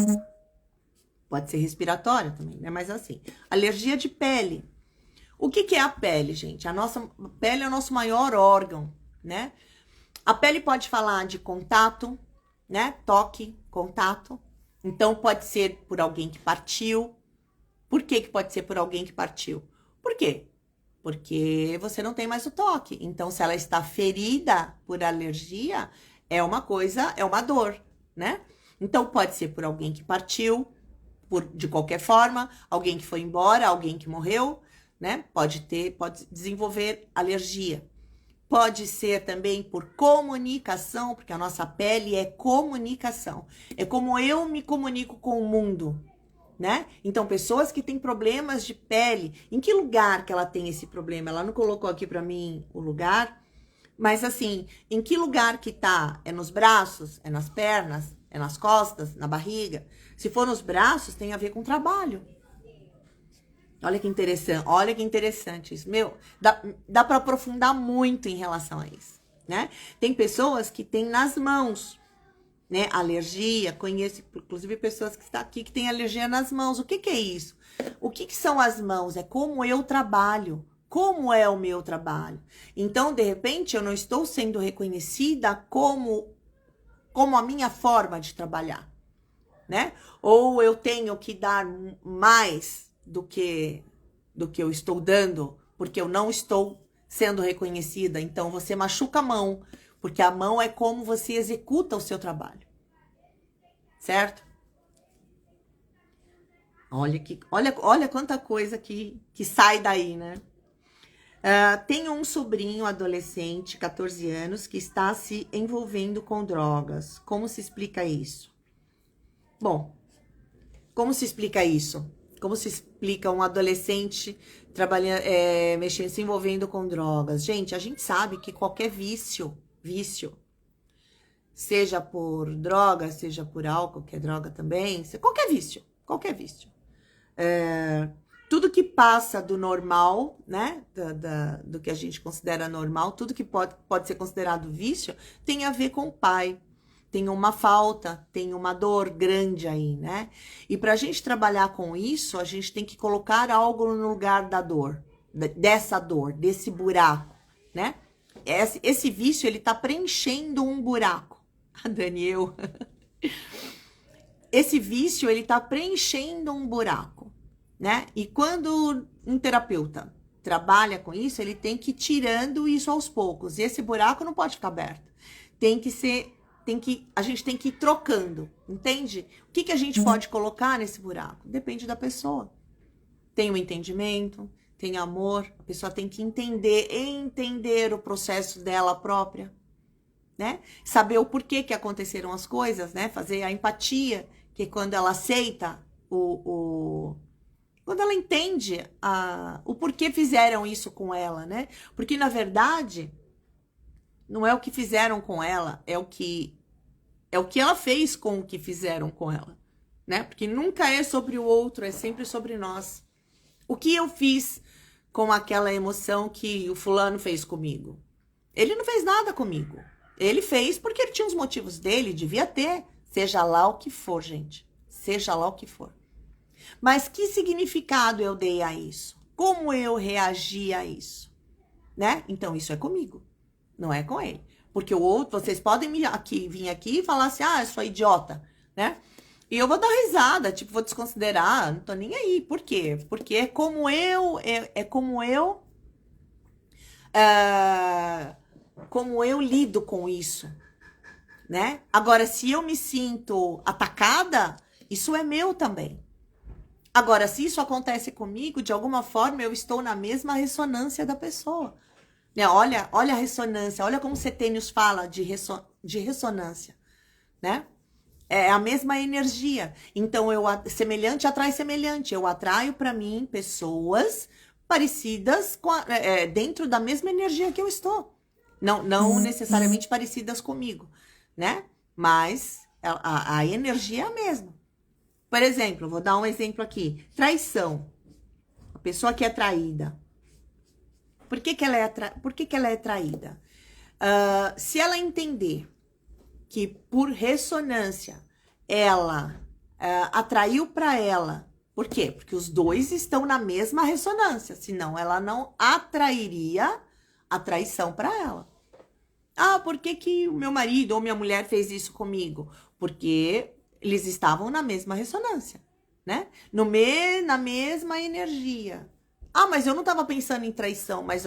Pode ser respiratória também, né? Mas assim, alergia de pele. O que é a pele, gente? A nossa pele é o nosso maior órgão, né? A pele pode falar de contato, né? Toque, contato. Então, pode ser por alguém que partiu. Por que pode ser por alguém que partiu? Por quê? Porque você não tem mais o toque. Então, se ela está ferida por alergia, é uma dor, né? Então, pode ser por alguém que partiu, de qualquer forma, alguém que foi embora, alguém que morreu, né? Pode desenvolver alergia. Pode ser também por comunicação, porque a nossa pele é comunicação. É como eu me comunico com o mundo, né? Então, pessoas que têm problemas de pele, em que lugar que ela tem esse problema? Ela não colocou aqui para mim o lugar, mas assim, em que lugar que tá? É nos braços? É nas pernas? É nas costas? Na barriga? Se for nos braços, tem a ver com trabalho. Olha que interessante isso. Meu, dá para aprofundar muito em relação a isso, né? Tem pessoas que têm nas mãos, né? Alergia, conheço inclusive pessoas que estão aqui que têm alergia nas mãos. O que que é isso? O que que são as mãos? É como eu trabalho. Como é o meu trabalho? Então, de repente, eu não estou sendo reconhecida como a minha forma de trabalhar, né? Ou eu tenho que dar mais do que eu estou dando, porque eu não estou sendo reconhecida. Então, você machuca a mão, porque a mão é como você executa o seu trabalho. Certo? Olha quanta coisa que sai daí, né? Tenho um sobrinho adolescente, 14 anos, que está se envolvendo com drogas. Como se explica isso? Bom, como se explica isso? Como se explica um adolescente trabalhando, mexendo, se envolvendo com drogas? Gente, a gente sabe que qualquer vício, seja por droga, seja por álcool, que é droga também, qualquer vício. Tudo que passa do normal, né, do que a gente considera normal, tudo que pode ser considerado vício, tem a ver com o pai. Tem uma falta, tem uma dor grande aí, né? E para a gente trabalhar com isso, a gente tem que colocar algo no lugar da dor, desse buraco, né? Esse vício, ele tá preenchendo um buraco. A Daniel. Esse vício, ele tá preenchendo um buraco, né? E quando um terapeuta trabalha com isso, ele tem que ir tirando isso aos poucos. E esse buraco não pode ficar aberto. A gente tem que ir trocando, entende? O que a gente pode colocar nesse buraco? Depende da pessoa. Tem um entendimento, tem amor, a pessoa tem que entender o processo dela própria, né? Saber o porquê que aconteceram as coisas, né? Fazer a empatia, que quando ela aceita quando ela entende o porquê fizeram isso com ela, né? Porque, na verdade, não é o que fizeram com ela, é o que ela fez com o que fizeram com ela, né? Porque nunca é sobre o outro, é sempre sobre nós. O que eu fiz com aquela emoção que o fulano fez comigo? Ele não fez nada comigo. Ele fez porque ele tinha os motivos dele, devia ter. Seja lá o que for, gente. Seja lá o que for. Mas que significado eu dei a isso? Como eu reagi a isso? Né? Então, isso é comigo. Não é com ele. Porque o outro, vocês podem vir aqui e falar assim, eu sou idiota, né? E eu vou dar risada, tipo, vou desconsiderar, não tô nem aí. Por quê? Porque é como eu lido com isso, né? Agora, se eu me sinto atacada, isso é meu também. Agora, se isso acontece comigo, de alguma forma eu estou na mesma ressonância da pessoa. Olha a ressonância, olha como Setênios fala de ressonância, né? É a mesma energia. Então, semelhante atrai semelhante. Eu atraio para mim pessoas parecidas dentro da mesma energia que eu estou. Não necessariamente parecidas comigo, né? Mas a energia é a mesma. Por exemplo, vou dar um exemplo aqui. Traição. A pessoa que é traída. Por que ela é traída? Se ela entender que por ressonância ela atraiu para ela. Por quê? Porque os dois estão na mesma ressonância. Senão ela não atrairia a traição para ela. Por que o meu marido ou minha mulher fez isso comigo? Porque eles estavam na mesma ressonância, né? Na mesma energia. Mas eu não estava pensando em traição, mas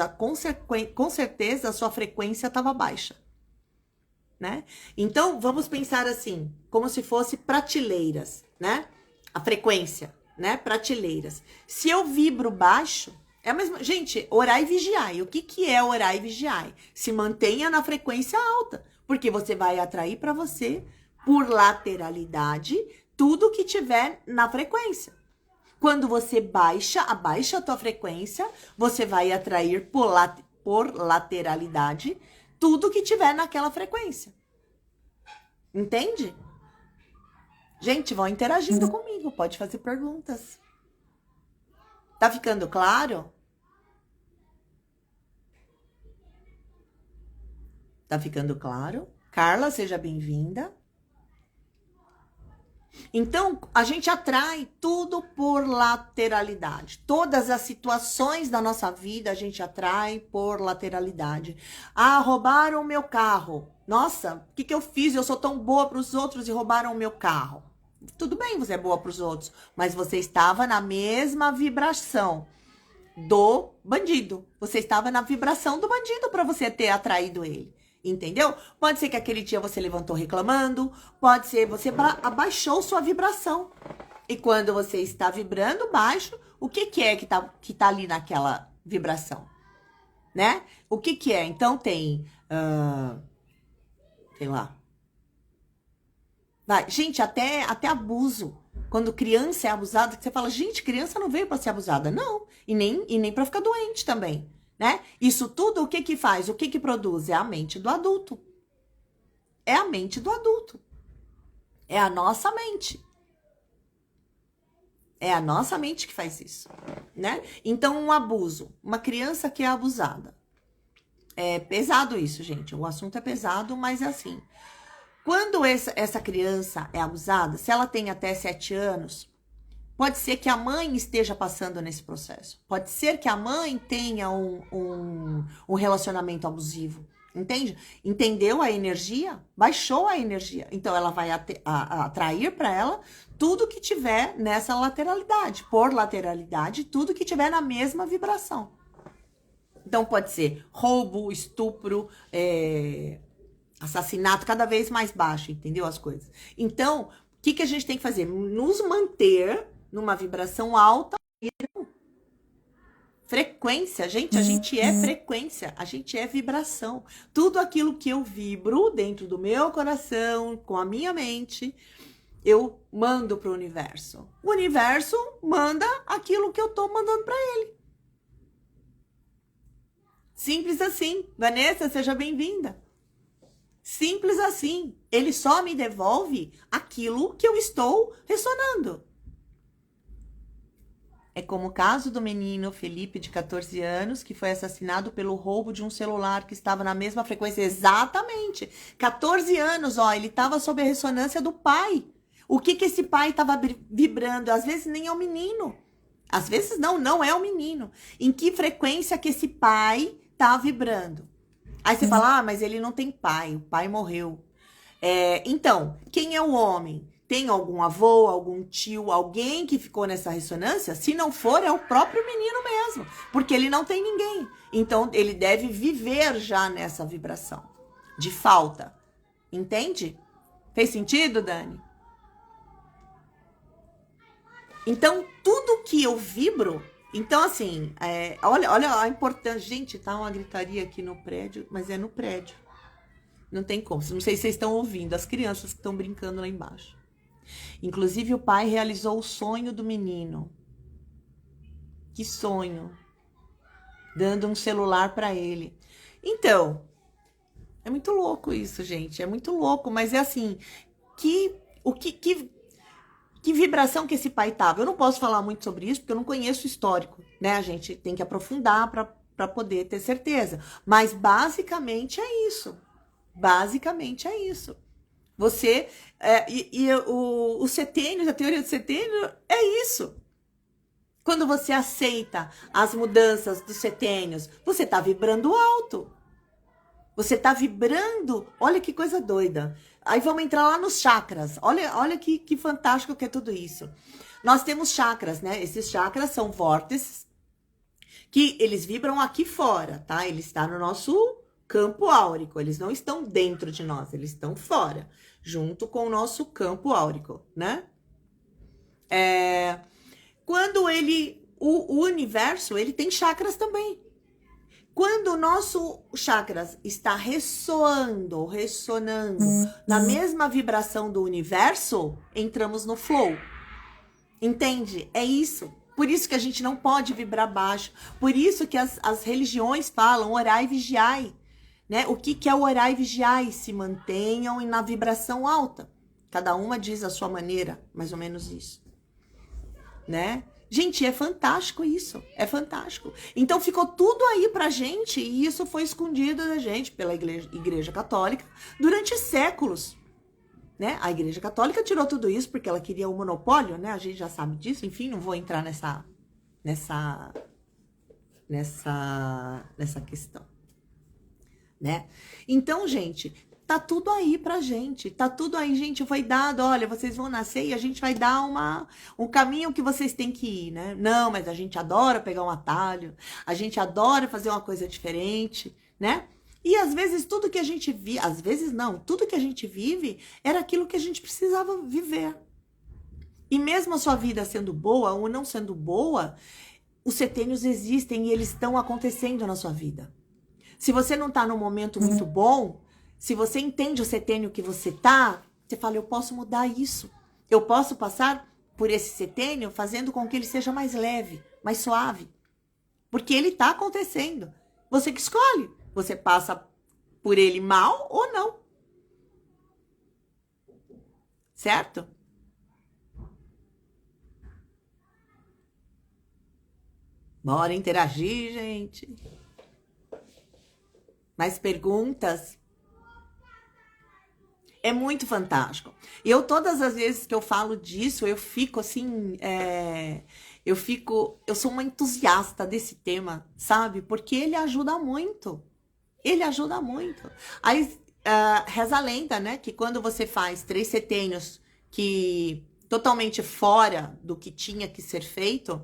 com certeza a sua frequência estava baixa, né? Então, vamos pensar assim, como se fosse prateleiras, né? A frequência, né? Prateleiras. Se eu vibro baixo, é a mesma... Gente, orar e vigiar. O que é orar e vigiar? Se mantenha na frequência alta, porque você vai atrair para você, por lateralidade, tudo que tiver na frequência. Quando você abaixa a tua frequência, você vai atrair por lateralidade tudo que tiver naquela frequência. Entende? Gente, vão interagindo comigo, pode fazer perguntas. Tá ficando claro? Tá ficando claro? Carla, seja bem-vinda. Então, a gente atrai tudo por lateralidade. Todas as situações da nossa vida, a gente atrai por lateralidade. Ah, roubaram o meu carro. Nossa, o que eu fiz? Eu sou tão boa para os outros e roubaram o meu carro. Tudo bem, você é boa para os outros, mas você estava na mesma vibração do bandido. Você estava na vibração do bandido para você ter atraído ele. Entendeu? Pode ser que aquele dia você levantou reclamando, pode ser você abaixou sua vibração. E quando você está vibrando baixo, o que é que tá ali naquela vibração? Né? O que é? Então tem, sei lá. Vai, gente, até abuso. Quando criança é abusada, você fala, gente, criança não veio para ser abusada. Não, e nem para ficar doente também. Né? Isso tudo o que faz? O que produz? É a mente do adulto. É a mente do adulto. É a nossa mente. É a nossa mente que faz isso, né? Então, um abuso, uma criança que é abusada. É pesado isso, gente. O assunto é pesado, mas é assim. Quando essa criança é abusada, se ela tem até 7 anos, pode ser que a mãe esteja passando nesse processo. Pode ser que a mãe tenha um relacionamento abusivo. Entende? Entendeu a energia? Baixou a energia. Então, ela vai atrair para ela tudo que tiver nessa lateralidade. Por lateralidade, tudo que tiver na mesma vibração. Então, pode ser roubo, estupro, assassinato, cada vez mais baixo, entendeu? As coisas. Então, o que a gente tem que fazer? Nos manter numa vibração alta e frequência, gente, a gente é frequência, a gente é vibração. Tudo aquilo que eu vibro dentro do meu coração, com a minha mente, eu mando para o universo. O universo manda aquilo que eu tô mandando para ele. Simples assim. Vanessa, seja bem-vinda. Simples assim. Ele só me devolve aquilo que eu estou ressonando. É como o caso do menino Felipe, de 14 anos, que foi assassinado pelo roubo de um celular que estava na mesma frequência. Exatamente. 14 anos, ó, ele estava sob a ressonância do pai. O que esse pai estava vibrando? Às vezes nem é o menino. Às vezes não é o menino. Em que frequência que esse pai tá vibrando? Aí você fala, mas ele não tem pai, o pai morreu. Então, quem é o homem? Tem algum avô, algum tio, alguém que ficou nessa ressonância? Se não for, é o próprio menino mesmo, porque ele não tem ninguém. Então, ele deve viver já nessa vibração de falta. Entende? Fez sentido, Dani? Então, tudo que eu vibro... Então, assim, olha a importância. Gente, tá uma gritaria aqui no prédio, mas é no prédio. Não tem como. Não sei se vocês estão ouvindo, as crianças que estão brincando lá embaixo. Inclusive, o pai realizou o sonho do menino. Que sonho! Dando um celular para ele. Então, é muito louco isso, gente. É muito louco, mas é assim, que vibração que esse pai tava? Eu não posso falar muito sobre isso, porque eu não conheço o histórico, né? A gente tem que aprofundar para poder ter certeza. Mas, basicamente, é isso. Basicamente, é isso. Você, os setênios, a teoria do setênio é isso. Quando você aceita as mudanças dos setênios, você está vibrando alto. Você está vibrando, olha que coisa doida. Aí vamos entrar lá nos chakras. Olha que fantástico que é tudo isso. Nós temos chakras, né? Esses chakras são vórtices que eles vibram aqui fora, tá? Eles estão no nosso campo áurico. Eles não estão dentro de nós, eles estão fora, junto com o nosso campo áurico, né? Quando o universo, ele tem chakras também. Quando o nosso chakras está ressonando na mesma vibração do universo, entramos no flow. Entende? É isso. Por isso que a gente não pode vibrar baixo. Por isso que as religiões falam orai e vigiai. Né? O que é o orai e vigiai? Se mantenham na vibração alta. Cada uma diz a sua maneira, mais ou menos isso. Né? Gente, é fantástico isso. É fantástico. Então ficou tudo aí pra gente e isso foi escondido da gente pela Igreja Católica durante séculos. Né? A Igreja Católica tirou tudo isso porque ela queria o monopólio, né? A gente já sabe disso. Enfim, não vou entrar nessa questão, né? Então, gente, tá tudo aí pra gente. Tá tudo aí, gente. Foi dado, olha, vocês vão nascer e a gente vai dar um caminho que vocês têm que ir, né? Não, mas a gente adora pegar um atalho. A gente adora fazer uma coisa diferente, né? E às vezes tudo que a gente vive, às vezes não, tudo que a gente vive era aquilo que a gente precisava viver. E mesmo a sua vida sendo boa ou não sendo boa, os setênios existem e eles estão acontecendo na sua vida. Se você não tá num momento muito bom, se você entende o setênio que você tá, você fala, eu posso mudar isso. Eu posso passar por esse setênio fazendo com que ele seja mais leve, mais suave. Porque ele tá acontecendo. Você que escolhe. Você passa por ele mal ou não. Certo? Bora interagir, gente. Mais perguntas? É muito fantástico. Eu, todas as vezes que eu falo disso, eu fico assim, eu sou uma entusiasta desse tema, sabe? Porque ele ajuda muito. Ele ajuda muito. Aí, reza a lenda, né? Que quando você faz 3 setênios que totalmente fora do que tinha que ser feito,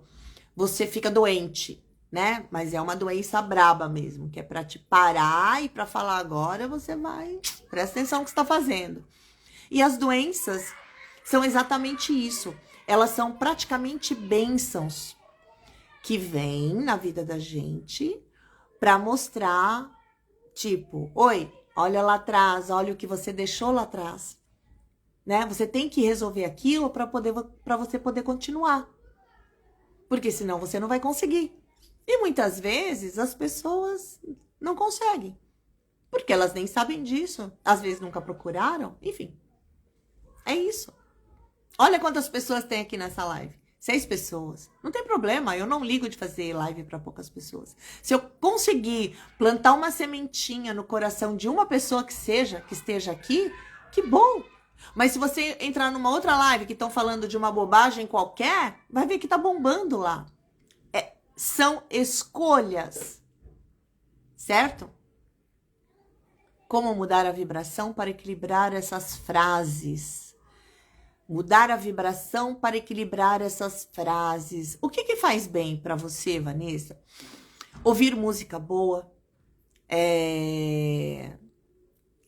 você fica doente, né? Mas é uma doença braba mesmo, que é pra te parar e pra falar agora você vai, presta atenção no que você tá fazendo. E as doenças são exatamente isso. Elas são praticamente bênçãos que vêm na vida da gente pra mostrar, tipo, oi, olha lá atrás, olha o que você deixou lá atrás. Né? Você tem que resolver aquilo para você poder continuar. Porque senão você não vai conseguir. E muitas vezes as pessoas não conseguem. Porque elas nem sabem disso. Às vezes nunca procuraram. Enfim. É isso. Olha quantas pessoas tem aqui nessa live. 6 pessoas. Não tem problema. Eu não ligo de fazer live para poucas pessoas. Se eu conseguir plantar uma sementinha no coração de uma pessoa que esteja aqui, que bom. Mas se você entrar numa outra live que estão falando de uma bobagem qualquer, vai ver que tá bombando lá. São escolhas, certo? Como mudar a vibração para equilibrar essas frases? Mudar a vibração para equilibrar essas frases. O que faz bem para você, Vanessa? Ouvir música boa.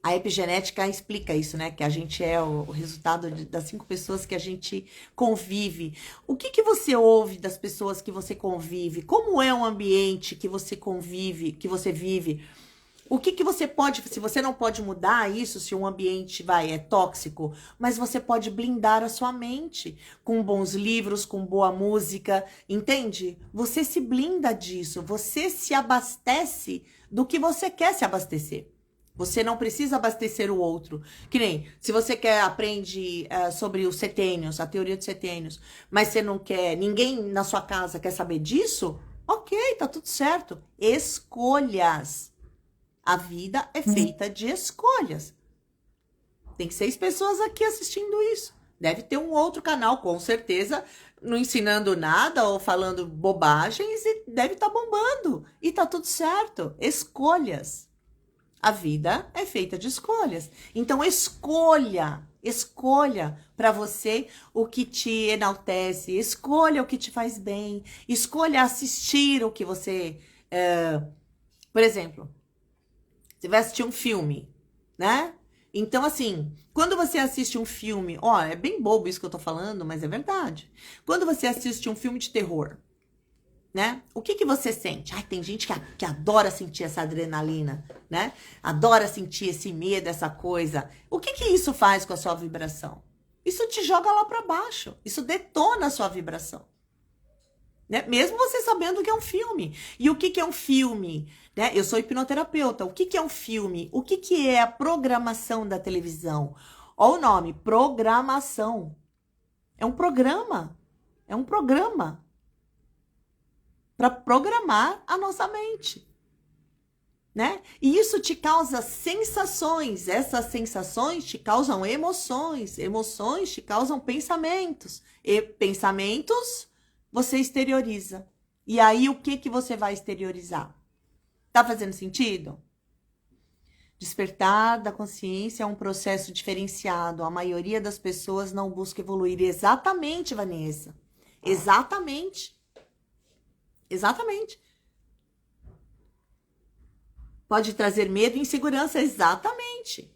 A epigenética explica isso, né? Que a gente é o resultado das 5 pessoas que a gente convive. O que você ouve das pessoas que você convive? Como é o ambiente que você convive, que você vive? O que você pode, se você não pode mudar isso, se um ambiente é tóxico, mas você pode blindar a sua mente com bons livros, com boa música, entende? Você se blinda disso, você se abastece do que você quer se abastecer. Você não precisa abastecer o outro. Que nem, se você aprende sobre os setênios, a teoria dos setênios, mas você não quer, ninguém na sua casa quer saber disso, ok, tá tudo certo. Escolhas. A vida é feita de escolhas. Tem 6 pessoas aqui assistindo isso. Deve ter um outro canal, com certeza, não ensinando nada ou falando bobagens e deve estar bombando. E tá tudo certo. Escolhas. A vida é feita de escolhas. Então, escolha para você o que te enaltece, escolha o que te faz bem, escolha assistir o que você... por exemplo, você vai assistir um filme, né? Então, assim, quando você assiste um filme... é bem bobo isso que eu tô falando, mas é verdade. Quando você assiste um filme de terror, né? O que você sente? Tem gente que adora sentir essa adrenalina, né? Adora sentir esse medo, essa coisa. O que isso faz com a sua vibração? Isso te joga lá para baixo. Isso detona a sua vibração. Né? Mesmo você sabendo que é um filme. E o que é um filme? Né? Eu sou hipnoterapeuta. O que é um filme? O que é a programação da televisão? Olha o nome, programação. É um programa. É um programa para programar a nossa mente. Né? E isso te causa sensações. Essas sensações te causam emoções. Emoções te causam pensamentos. E pensamentos você exterioriza. E aí, o que você vai exteriorizar? Tá fazendo sentido? Despertar da consciência é um processo diferenciado. A maioria das pessoas não busca evoluir. Exatamente, Vanessa. Exatamente. Exatamente. Pode trazer medo e insegurança. Exatamente.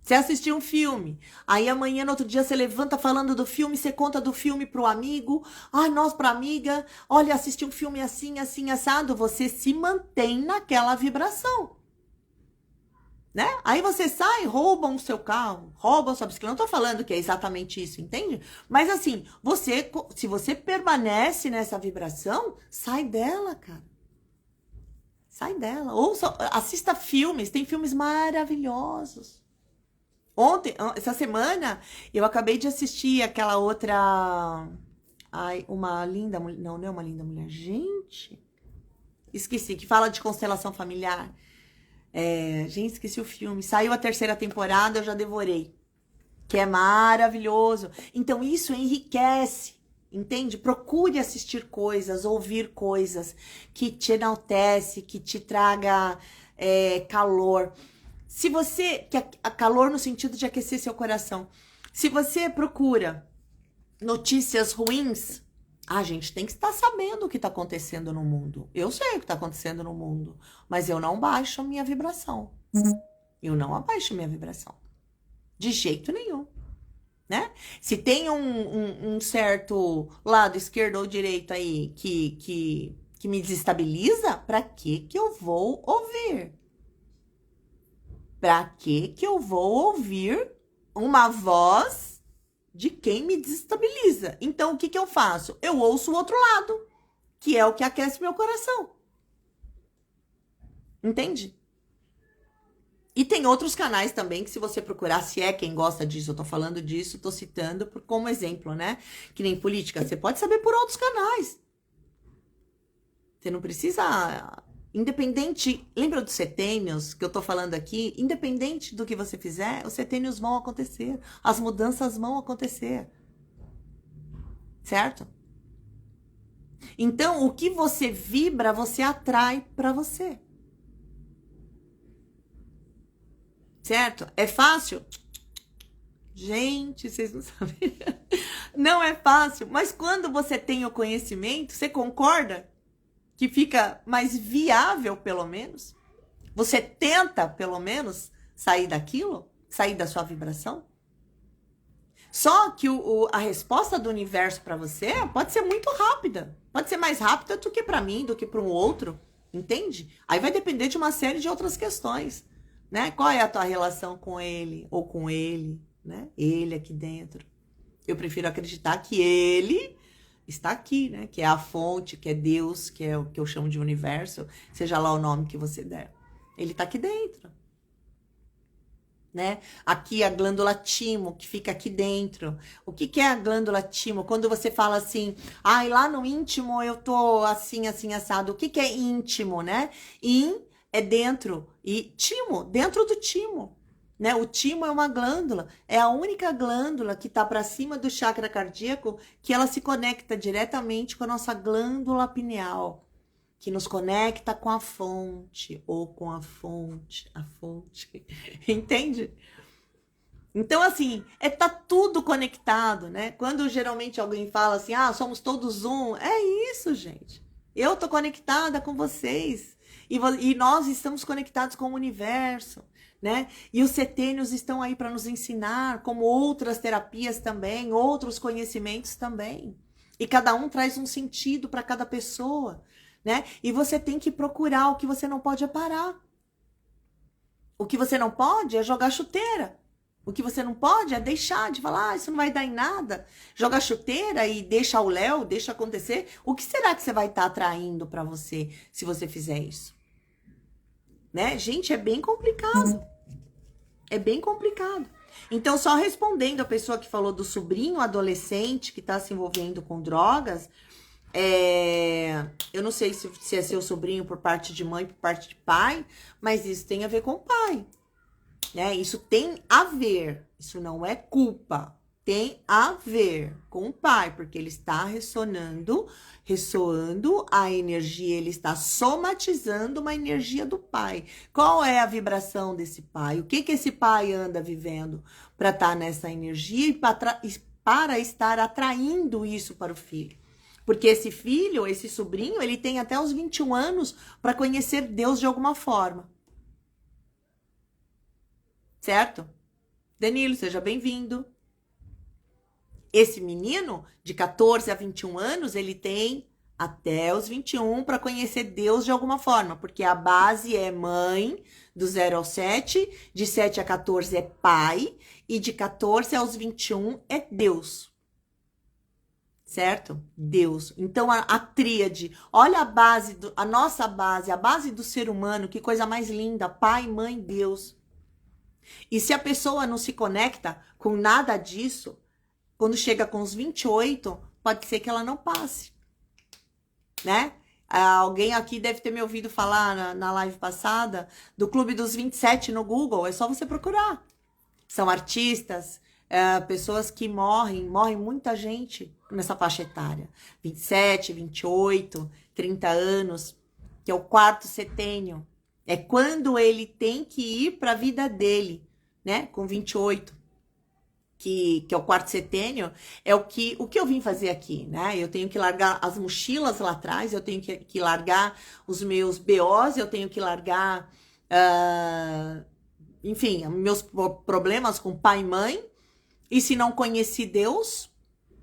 Você assistiu um filme, aí amanhã, no outro dia, você levanta falando do filme, você conta do filme pro amigo. Ai, nossa, pra amiga, olha, assisti um filme assim, assim, assado. Você se mantém naquela vibração. Né? Aí você sai, roubam o seu carro, roubam sua bicicleta. Não tô falando que é exatamente isso, entende? Mas assim, se você permanece nessa vibração, sai dela, cara. Sai dela. Ou assista filmes, tem filmes maravilhosos. Essa semana, eu acabei de assistir aquela outra... Ai, uma linda mulher... Não é uma linda mulher. Gente, esqueci. Que fala de constelação familiar. Gente, esqueci o filme. Saiu a 3ª temporada, eu já devorei. Que é maravilhoso. Então, isso enriquece. Entende? Procure assistir coisas, ouvir coisas que te enaltece, que te traga calor. Se você, que a calor no sentido de aquecer seu coração, se você procura notícias ruins, a gente tem que estar sabendo o que está acontecendo no mundo. Eu sei o que está acontecendo no mundo, mas eu não baixo a minha vibração. Eu não abaixo minha vibração. De jeito nenhum. Né? Se tem um certo lado esquerdo ou direito aí que me desestabiliza, para que eu vou ouvir? Para que eu vou ouvir uma voz de quem me desestabiliza? Então, o que eu faço? Eu ouço o outro lado, que é o que aquece meu coração. Entende? E tem outros canais também que, se você procurar, se é quem gosta disso, eu tô falando disso, tô citando como exemplo, né? Que nem política, você pode saber por outros canais. Você não precisa... Independente, lembra dos setênios que eu tô falando aqui? Independente do que você fizer, os setênios vão acontecer. As mudanças vão acontecer. Certo? Então, o que você vibra, você atrai para você. Certo? É fácil? Gente, vocês não sabem. Não é fácil. Mas quando você tem o conhecimento, você concorda? Que fica mais viável, pelo menos. Você tenta, pelo menos, sair daquilo, sair da sua vibração. Só que a resposta do universo para você pode ser muito rápida. Pode ser mais rápida do que para mim, do que para um outro. Entende? Aí vai depender de uma série de outras questões. Né? Qual é a tua relação com ele ou com ele? Né? Ele aqui dentro. Eu prefiro acreditar que ele... está aqui, né? Que é a fonte, que é Deus, que é o que eu chamo de universo, seja lá o nome que você der. Ele está aqui dentro. Né? Aqui a glândula timo, que fica aqui dentro. O que é a glândula timo? Quando você fala assim, ai, lá no íntimo eu tô assim, assim, assado. O que é íntimo, né? In é dentro e timo, dentro do timo. Né? O timo é uma glândula, é a única glândula que está para cima do chakra cardíaco que ela se conecta diretamente com a nossa glândula pineal, que nos conecta com a fonte, ou com a fonte, entende? Então, assim, tá tudo conectado, né? Quando geralmente alguém fala assim, somos todos um, é isso, gente. Eu tô conectada com vocês, e nós estamos conectados com o universo. Né? E os setênios estão aí para nos ensinar, como outras terapias também, outros conhecimentos também. E cada um traz um sentido para cada pessoa, né? E você tem que procurar. O que você não pode é parar. O que você não pode é jogar chuteira. O que você não pode é deixar de falar, isso não vai dar em nada. Joga chuteira e deixa o Léo, deixa acontecer. O que será que você vai estar atraindo para você se você fizer isso? Né? Gente, é bem complicado. É bem complicado. Então, só respondendo a pessoa que falou do sobrinho adolescente que está se envolvendo com drogas, eu não sei se é seu sobrinho por parte de mãe, por parte de pai, mas isso tem a ver com o pai. Né? Isso tem a ver, isso não é culpa, tem a ver com o pai, porque ele está ressoando a energia, ele está somatizando uma energia do pai. Qual é a vibração desse pai? O que esse pai anda vivendo para estar nessa energia e para estar atraindo isso para o filho? Porque esse filho, esse sobrinho, ele tem até os 21 anos para conhecer Deus de alguma forma. Certo? Danilo, seja bem-vindo. Esse menino, de 14 a 21 anos, ele tem até os 21 para conhecer Deus de alguma forma, porque a base é mãe, do 0 ao 7, de 7 a 14 é pai, e de 14 aos 21 é Deus. Certo? Deus. Então, a tríade, olha a base, a nossa base, a base do ser humano, que coisa mais linda, pai, mãe, Deus. E se a pessoa não se conecta com nada disso, quando chega com os 28, pode ser que ela não passe, né? Alguém aqui deve ter me ouvido falar na live passada do Clube dos 27 no Google, é só você procurar. São artistas, pessoas que morrem muita gente nessa faixa etária. 27, 28, 30 anos, que é o quarto setênio. É quando ele tem que ir para a vida dele, né? Com 28, que é o quarto setênio, é o que eu vim fazer aqui, né? Eu tenho que largar as mochilas lá atrás, eu tenho que largar os meus BOs, eu tenho que largar, enfim, meus problemas com pai e mãe. E se não conheci Deus,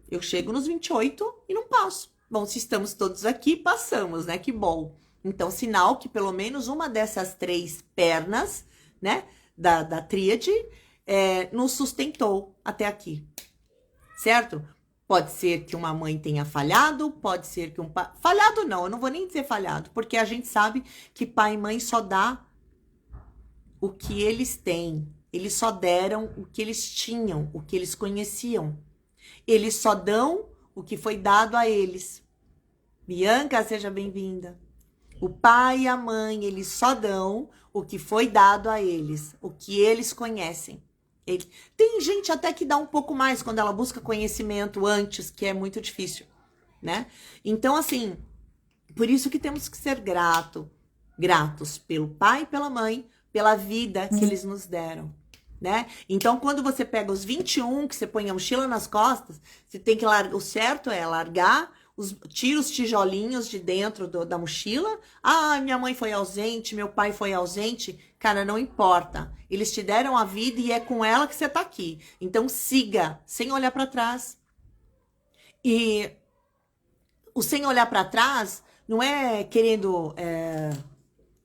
eu chego nos 28 e não passo. Bom, se estamos todos aqui, passamos, né? Que bom. Então, sinal que pelo menos uma dessas 3 pernas, né, da tríade, nos sustentou até aqui, certo? Pode ser que uma mãe tenha falhado, pode ser que um pai... Falhado não, eu não vou nem dizer falhado, porque a gente sabe que pai e mãe só dá o que eles têm. Eles só deram o que eles tinham, o que eles conheciam. Eles só dão o que foi dado a eles. Bianca, seja bem-vinda. O pai e a mãe, eles só dão o que foi dado a eles, o que eles conhecem. Tem gente até que dá um pouco mais quando ela busca conhecimento antes, que é muito difícil, né? Então, assim, por isso que temos que ser gratos pelo pai e pela mãe, pela vida que eles nos deram, né? Então, quando você pega os 21, que você põe a mochila nas costas, você tem que largar, o certo é largar, tira os tijolinhos de dentro da mochila. Ah, minha mãe foi ausente, meu pai foi ausente. Cara, não importa. Eles te deram a vida e é com ela que você tá aqui. Então siga, sem olhar para trás. E o sem olhar para trás não é querendo,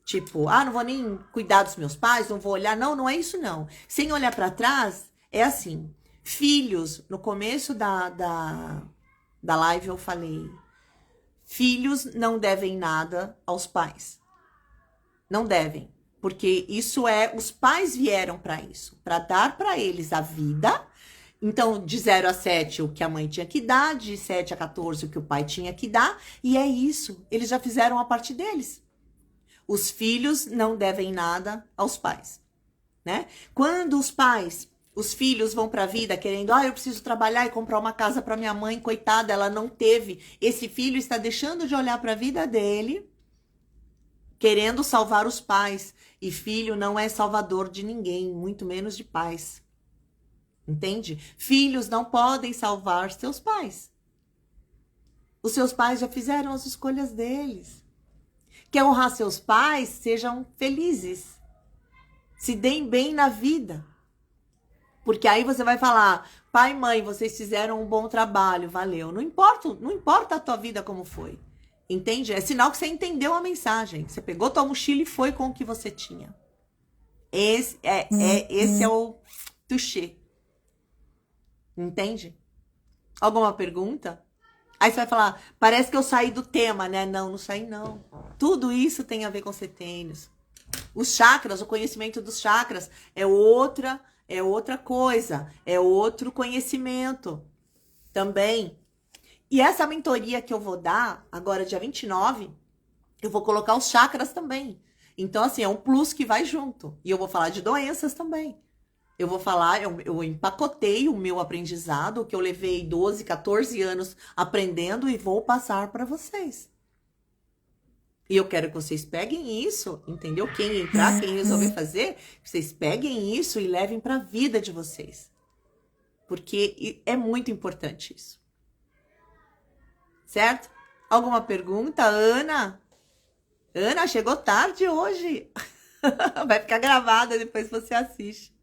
tipo, não vou nem cuidar dos meus pais, não vou olhar. Não, não é isso não. Sem olhar para trás é assim. Filhos, no começo da live eu falei, filhos não devem nada aos pais. Não devem. Porque isso os pais vieram para isso, para dar para eles a vida. Então, de 0 a 7, o que a mãe tinha que dar, de 7 a 14, o que o pai tinha que dar, e é isso. Eles já fizeram a parte deles. Os filhos não devem nada aos pais, né? Quando os filhos vão para a vida querendo, eu preciso trabalhar e comprar uma casa para minha mãe, coitada, ela não teve. Esse filho está deixando de olhar para a vida dele, querendo salvar os pais. E filho não é salvador de ninguém, muito menos de pais. Entende? Filhos não podem salvar seus pais. Os seus pais já fizeram as escolhas deles. Quer honrar seus pais? Sejam felizes. Se deem bem na vida. Porque aí você vai falar, pai e mãe, vocês fizeram um bom trabalho, valeu. Não importa a tua vida como foi. Entende? É sinal que você entendeu a mensagem. Você pegou tua mochila e foi com o que você tinha. Esse é Touché. Entende? Alguma pergunta? Aí você vai falar, parece que eu saí do tema, né? Não, não saí não. Tudo isso tem a ver com setênios. Os chakras, o conhecimento dos chakras é outra coisa, é outro conhecimento também. E essa mentoria que eu vou dar agora dia 29, eu vou colocar os chakras também. Então assim, é um plus que vai junto. E eu vou falar de doenças também. Eu vou falar, eu empacotei o meu aprendizado, que eu levei 12, 14 anos aprendendo e vou passar para vocês. E eu quero que vocês peguem isso, entendeu? Quem entrar, quem resolver fazer, vocês peguem isso e levem para a vida de vocês. Porque é muito importante isso. Certo? Alguma pergunta, Ana? Ana, chegou tarde hoje. Vai ficar gravada, depois você assiste.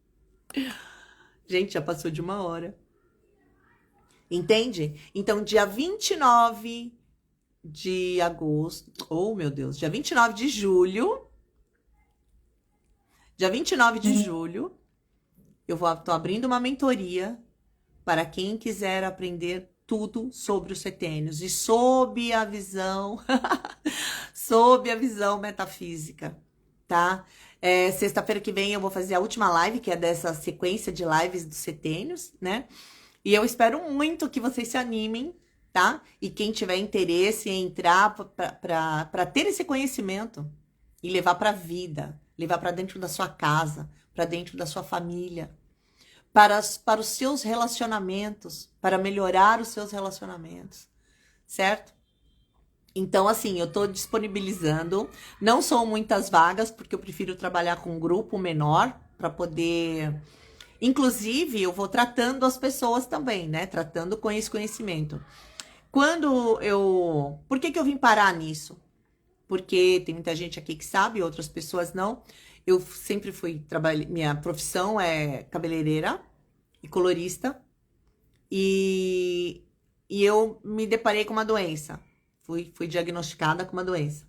Gente, já passou de 1 hora. Entende? Então, dia 29 de agosto... Oh, meu Deus. Dia 29 de julho... Dia 29 de julho... Eu tô abrindo uma mentoria para quem quiser aprender tudo sobre os setênios. E sob a visão... sob a visão metafísica, tá? Sexta-feira que vem eu vou fazer a última live, que é dessa sequência de lives dos setênios, né? E eu espero muito que vocês se animem, tá? E quem tiver interesse em entrar para ter esse conhecimento e levar para a vida, levar para dentro da sua casa, para dentro da sua família, para os seus relacionamentos, para melhorar os seus relacionamentos, certo? Então, assim, eu tô disponibilizando. Não são muitas vagas, porque eu prefiro trabalhar com um grupo menor para poder... Inclusive, eu vou tratando as pessoas também, né? Tratando com esse conhecimento. Por que eu vim parar nisso? Porque tem muita gente aqui que sabe, outras pessoas não. Eu sempre fui... Minha profissão é cabeleireira e colorista. E eu me deparei com uma doença. Fui diagnosticada com uma doença.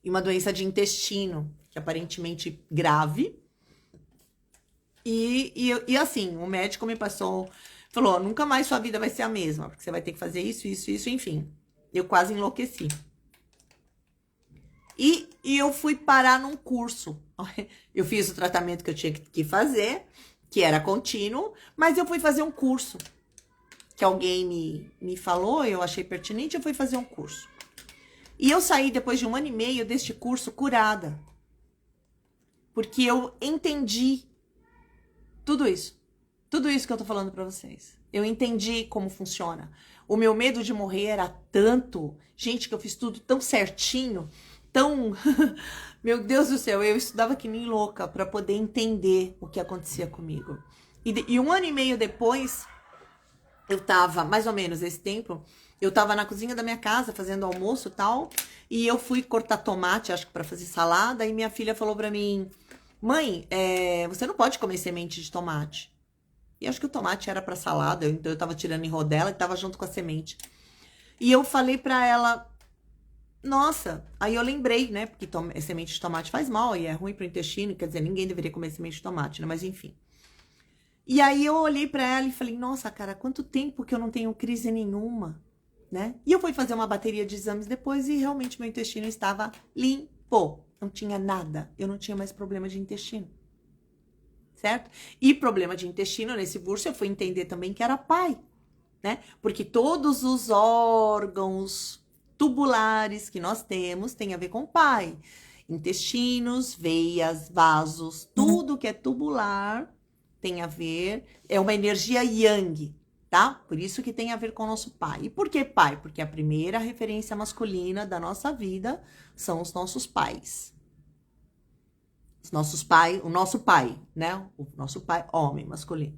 E uma doença de intestino, que é aparentemente grave. E assim, o médico me falou, nunca mais sua vida vai ser a mesma, porque você vai ter que fazer isso, enfim. Eu quase enlouqueci. E eu fui parar num curso. Eu fiz o tratamento que eu tinha que fazer, que era contínuo, mas eu fui fazer um curso. Que alguém me falou, eu achei pertinente, eu fui fazer um curso. E eu saí depois de 1 ano e meio deste curso curada. Porque eu entendi tudo isso. Tudo isso que eu tô falando pra vocês. Eu entendi como funciona. O meu medo de morrer era tanto. Gente, que eu fiz tudo tão certinho, tão... Meu Deus do céu, eu estudava que nem louca pra poder entender o que acontecia comigo. E 1 ano e meio depois... Eu tava, mais ou menos esse tempo, eu tava na cozinha da minha casa fazendo almoço e tal, e eu fui cortar tomate, acho que pra fazer salada, e minha filha falou pra mim, mãe, você não pode comer semente de tomate. E acho que o tomate era pra salada, então eu tava tirando em rodela e tava junto com a semente. E eu falei pra ela, nossa, aí eu lembrei, né, porque semente de tomate faz mal e é ruim pro intestino, quer dizer, ninguém deveria comer semente de tomate, né, mas enfim. E aí eu olhei pra ela e falei, nossa, cara, quanto tempo que eu não tenho crise nenhuma, né? E eu fui fazer uma bateria de exames depois e realmente meu intestino estava limpo. Não tinha nada. Eu não tinha mais problema de intestino. Certo? E problema de intestino, nesse curso eu fui entender também que era pai, né? Porque todos os órgãos tubulares que nós temos tem a ver com pai. Intestinos, veias, vasos, tudo que é tubular... tem a ver, é uma energia yang, tá? Por isso que tem a ver com o nosso pai. E por que pai? Porque a primeira referência masculina da nossa vida são os nossos pais. Os nossos pais, o nosso pai, né? O nosso pai, homem, masculino.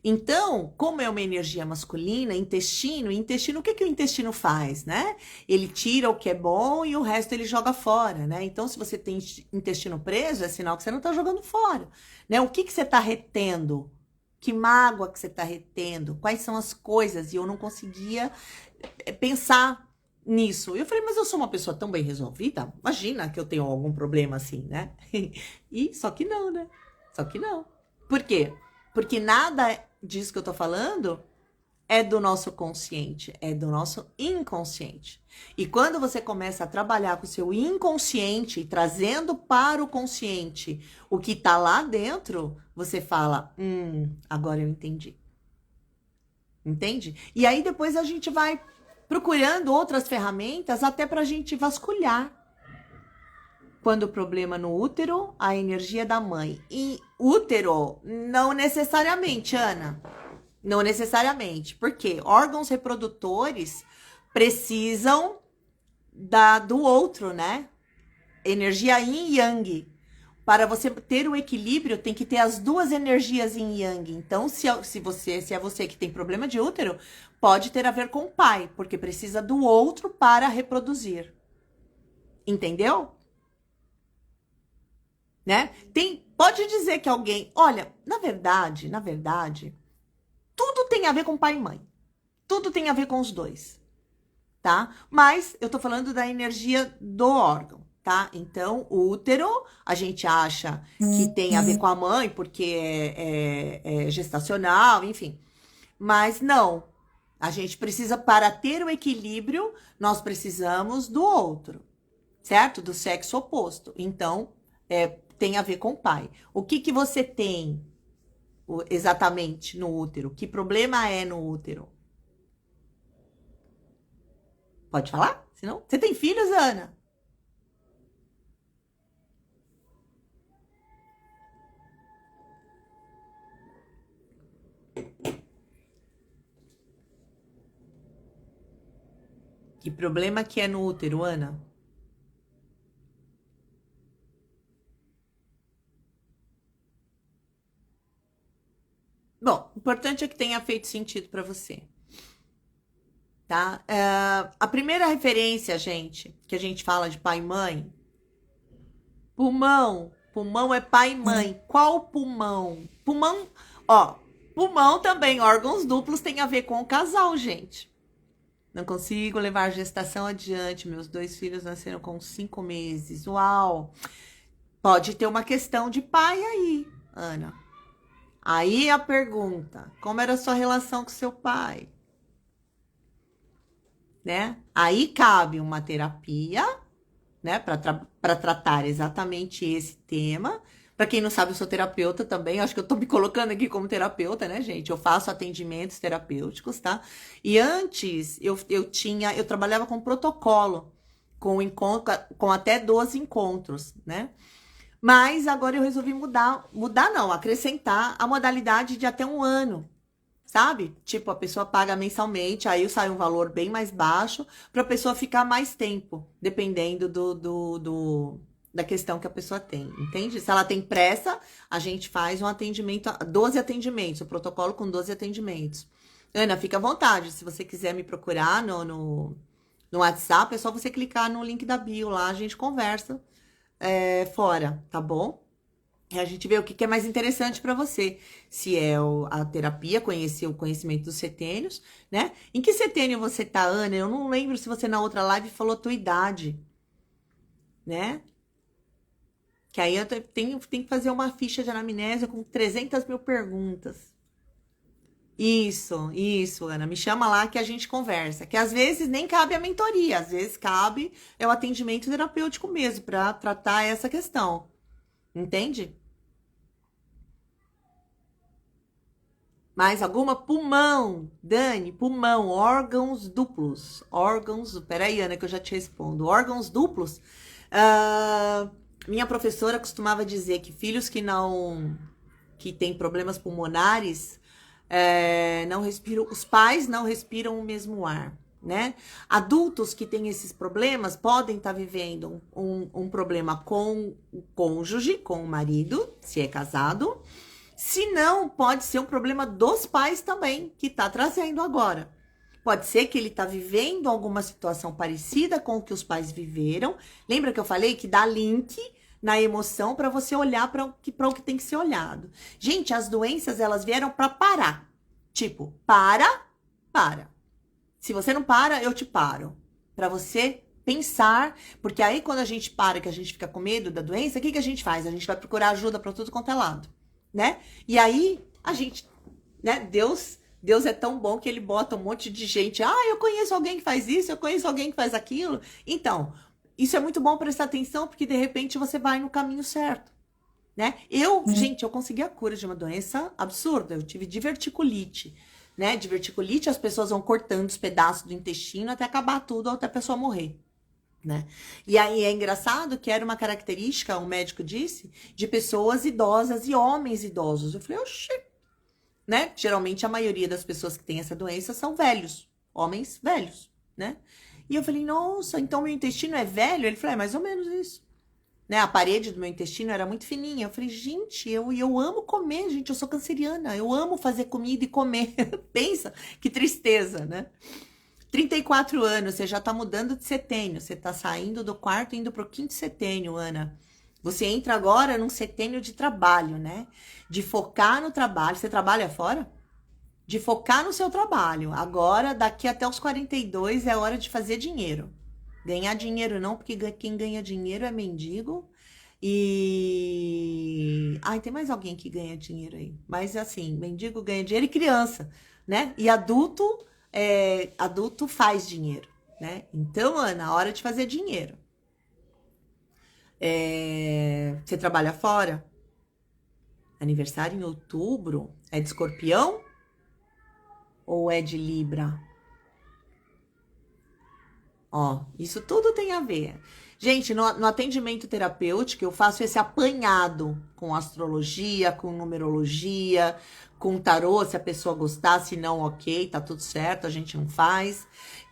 Então, como é uma energia masculina, intestino, o que o intestino faz, né? Ele tira o que é bom e o resto ele joga fora, né? Então, se você tem intestino preso, é sinal que você não tá jogando fora, né? O que você tá retendo? Que mágoa que você tá retendo? Quais são as coisas? E eu não conseguia pensar nisso. Eu falei, mas eu sou uma pessoa tão bem resolvida? Imagina que eu tenho algum problema assim, né? E só que não, né? Só que não. Por quê? Porque nada disso que eu tô falando é do nosso consciente, é do nosso inconsciente. E quando você começa a trabalhar com o seu inconsciente e trazendo para o consciente o que tá lá dentro, você fala, agora eu entendi. Entende? E aí depois a gente vai procurando outras ferramentas até pra gente vasculhar. Quando o problema no útero, a energia da mãe. E útero, não necessariamente, Ana. Não necessariamente. Porque órgãos reprodutores precisam do outro, né? Energia yin e yang. Para você ter o equilíbrio, tem que ter as duas energias yin e yang. Então, se é você que tem problema de útero, pode ter a ver com o pai, porque precisa do outro para reproduzir. Entendeu? Né? Pode dizer que alguém, olha, na verdade, tudo tem a ver com pai e mãe. Tudo tem a ver com os dois, tá? Mas eu tô falando da energia do órgão, tá? Então, o útero, a gente acha que tem a ver com a mãe, porque é gestacional, enfim. Mas não. A gente precisa, para ter o equilíbrio, nós precisamos do outro, certo? Do sexo oposto. Então, tem a ver com o pai. O que você tem exatamente no útero? Que problema é no útero? Pode falar? Senão, você tem filhos, Ana? Que problema que é no útero, Ana? Bom, o importante é que tenha feito sentido para você, tá? A primeira referência, gente, que a gente fala de pai e mãe, pulmão. Pulmão é pai e mãe. Qual pulmão? Pulmão, ó, pulmão também, órgãos duplos tem a ver com o casal, gente. Não consigo levar a gestação adiante. Meus 2 filhos nasceram com 5 meses. Uau! Pode ter uma questão de pai aí, Ana. Aí a pergunta: como era a sua relação com seu pai? Né? Aí cabe uma terapia, né, para tratar exatamente esse tema. Para quem não sabe, eu sou terapeuta também. Acho que eu tô me colocando aqui como terapeuta, né, gente? Eu faço atendimentos terapêuticos, tá? E antes eu trabalhava com protocolo, com até 12 encontros, né? Mas agora eu resolvi mudar não, acrescentar a modalidade de até 1 ano, sabe? Tipo, a pessoa paga mensalmente, aí sai um valor bem mais baixo para a pessoa ficar mais tempo, dependendo da questão que a pessoa tem, entende? Se ela tem pressa, a gente faz um atendimento, 12 atendimentos, o protocolo com 12 atendimentos. Ana, fica à vontade, se você quiser me procurar no WhatsApp, é só você clicar no link da bio lá, a gente conversa fora, tá bom? E a gente vê o que é mais interessante para você. Se é a terapia, conhecer o conhecimento dos setênios, né? Em que setênio você tá, Ana? Eu não lembro se você na outra live falou a tua idade, né? Que aí eu tenho que fazer uma ficha de anamnésia com 300 mil perguntas. Isso, Ana. Me chama lá que a gente conversa. Que às vezes nem cabe a mentoria, às vezes cabe o atendimento terapêutico mesmo, para tratar essa questão. Entende? Mais alguma? Pulmão. Dani, pulmão. Órgãos duplos. Peraí, Ana, que eu já te respondo. Órgãos duplos. Minha professora costumava dizer que filhos que têm problemas pulmonares não respiram, os pais não respiram o mesmo ar, né? Adultos que têm esses problemas podem estar vivendo um problema com o cônjuge, com o marido, se é casado. Se não, pode ser um problema dos pais também, que está trazendo agora. Pode ser que ele está vivendo alguma situação parecida com o que os pais viveram. Lembra que eu falei que dá link na emoção para você olhar para o que tem que ser olhado. Gente, as doenças, elas vieram para parar. Tipo, para. Se você não para, eu te paro. Para você pensar, porque aí quando a gente para, que a gente fica com medo da doença, o que a gente faz? A gente vai procurar ajuda para tudo quanto é lado, né? E aí, a gente, né? Deus é tão bom que ele bota um monte de gente. Ah, eu conheço alguém que faz isso, eu conheço alguém que faz aquilo. Então, isso é muito bom prestar atenção, porque de repente você vai no caminho certo, né? Gente, eu consegui a cura de uma doença absurda. Eu tive diverticulite, né? Diverticulite, as pessoas vão cortando os pedaços do intestino até acabar tudo, ou até a pessoa morrer, né? E aí é engraçado que era uma característica, um médico disse, de pessoas idosas e homens idosos. Eu falei, oxi, né? Geralmente a maioria das pessoas que têm essa doença são velhos, homens velhos, né? E eu falei, nossa, então meu intestino é velho? Ele falou, é mais ou menos isso. Né? A parede do meu intestino era muito fininha. Eu falei, gente, eu amo comer, gente, eu sou canceriana, eu amo fazer comida e comer. Pensa, que tristeza, né? 34 anos, você já tá mudando de setênio, você tá saindo do quarto e indo pro quinto setênio, Ana. Você entra agora num setênio de trabalho, né? De focar no trabalho. Você trabalha fora? De focar no seu trabalho. Agora, daqui até os 42, é hora de fazer dinheiro. Ganhar dinheiro não, porque quem ganha dinheiro é mendigo. E... Ai, tem mais alguém que ganha dinheiro aí. Mas, assim, mendigo ganha dinheiro e criança, né? E adulto faz dinheiro, né? Então, Ana, hora de fazer dinheiro. Você trabalha fora? Aniversário em outubro? É de Escorpião? Ou é de Libra? Ó, isso tudo tem a ver. Gente, no atendimento terapêutico, eu faço esse apanhado com astrologia, com numerologia, com tarô, se a pessoa gostar, se não, ok, tá tudo certo, a gente não faz.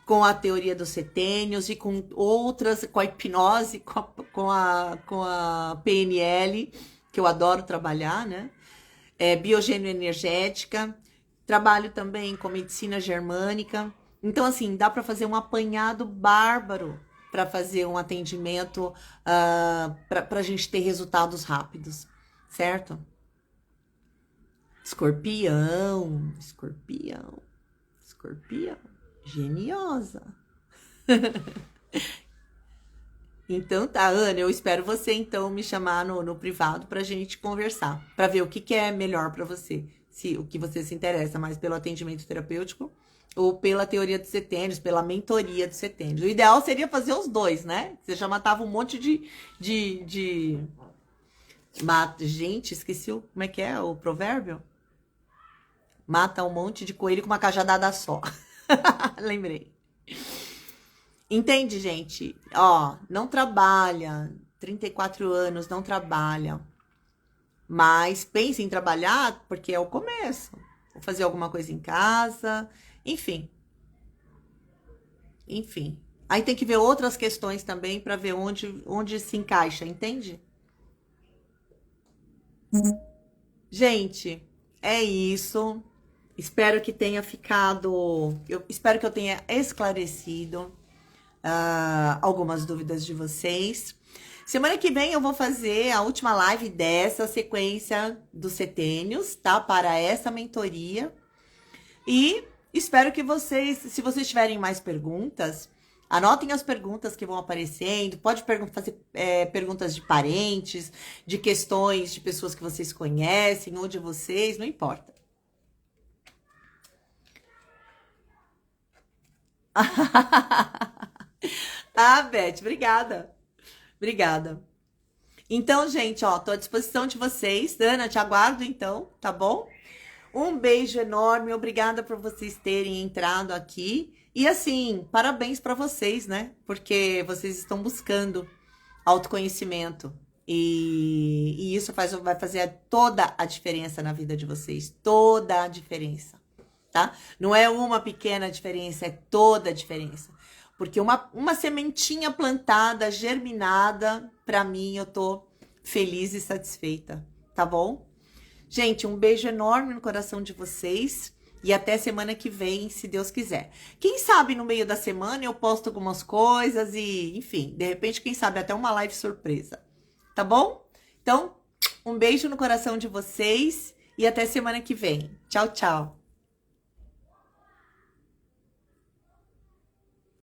Com a teoria dos setênios e com outras, com a hipnose, com a PNL, que eu adoro trabalhar, né? Biogênio energética. Trabalho também com medicina germânica. Então, assim, dá para fazer um apanhado bárbaro para fazer um atendimento, para a gente ter resultados rápidos, certo? Escorpião, escorpião, escorpião, geniosa. Então tá, Ana, eu espero você então me chamar no privado pra gente conversar, pra ver o que é melhor pra você, se o que você se interessa mais pelo atendimento terapêutico ou pela teoria dos setênios, pela mentoria dos setênios. O ideal seria fazer os dois, né? Você já matava um monte de... Gente, esqueci como é que é o provérbio? Mata um monte de coelho com uma cajadada só. Lembrei. Entende, gente? Ó, não trabalha, 34 anos, não trabalha. Mas pense em trabalhar porque é o começo. Vou fazer alguma coisa em casa, enfim. Enfim. Aí tem que ver outras questões também para ver onde se encaixa, entende? Gente, é isso. Espero que tenha ficado. Eu espero que eu tenha esclarecido algumas dúvidas de vocês. Semana que vem eu vou fazer a última live dessa sequência dos setênios, tá? Para essa mentoria. E espero que vocês, se vocês tiverem mais perguntas, anotem as perguntas que vão aparecendo. Pode fazer perguntas de parentes, de questões de pessoas que vocês conhecem ou de vocês, não importa. Ah, Beth, obrigada. Obrigada. Então, gente, ó, tô à disposição de vocês. Ana, te aguardo então, tá bom? Um beijo enorme, obrigada por vocês terem entrado aqui. E assim, parabéns para vocês, né? Porque vocês estão buscando autoconhecimento. E isso vai fazer toda a diferença na vida de vocês. Toda a diferença, tá? Não é uma pequena diferença, é toda a diferença. Porque uma sementinha plantada, germinada, para mim, eu tô feliz e satisfeita, tá bom? Gente, um beijo enorme no coração de vocês e até semana que vem, se Deus quiser. Quem sabe no meio da semana eu posto algumas coisas e, enfim, de repente, quem sabe até uma live surpresa, tá bom? Então, um beijo no coração de vocês e até semana que vem. Tchau, tchau.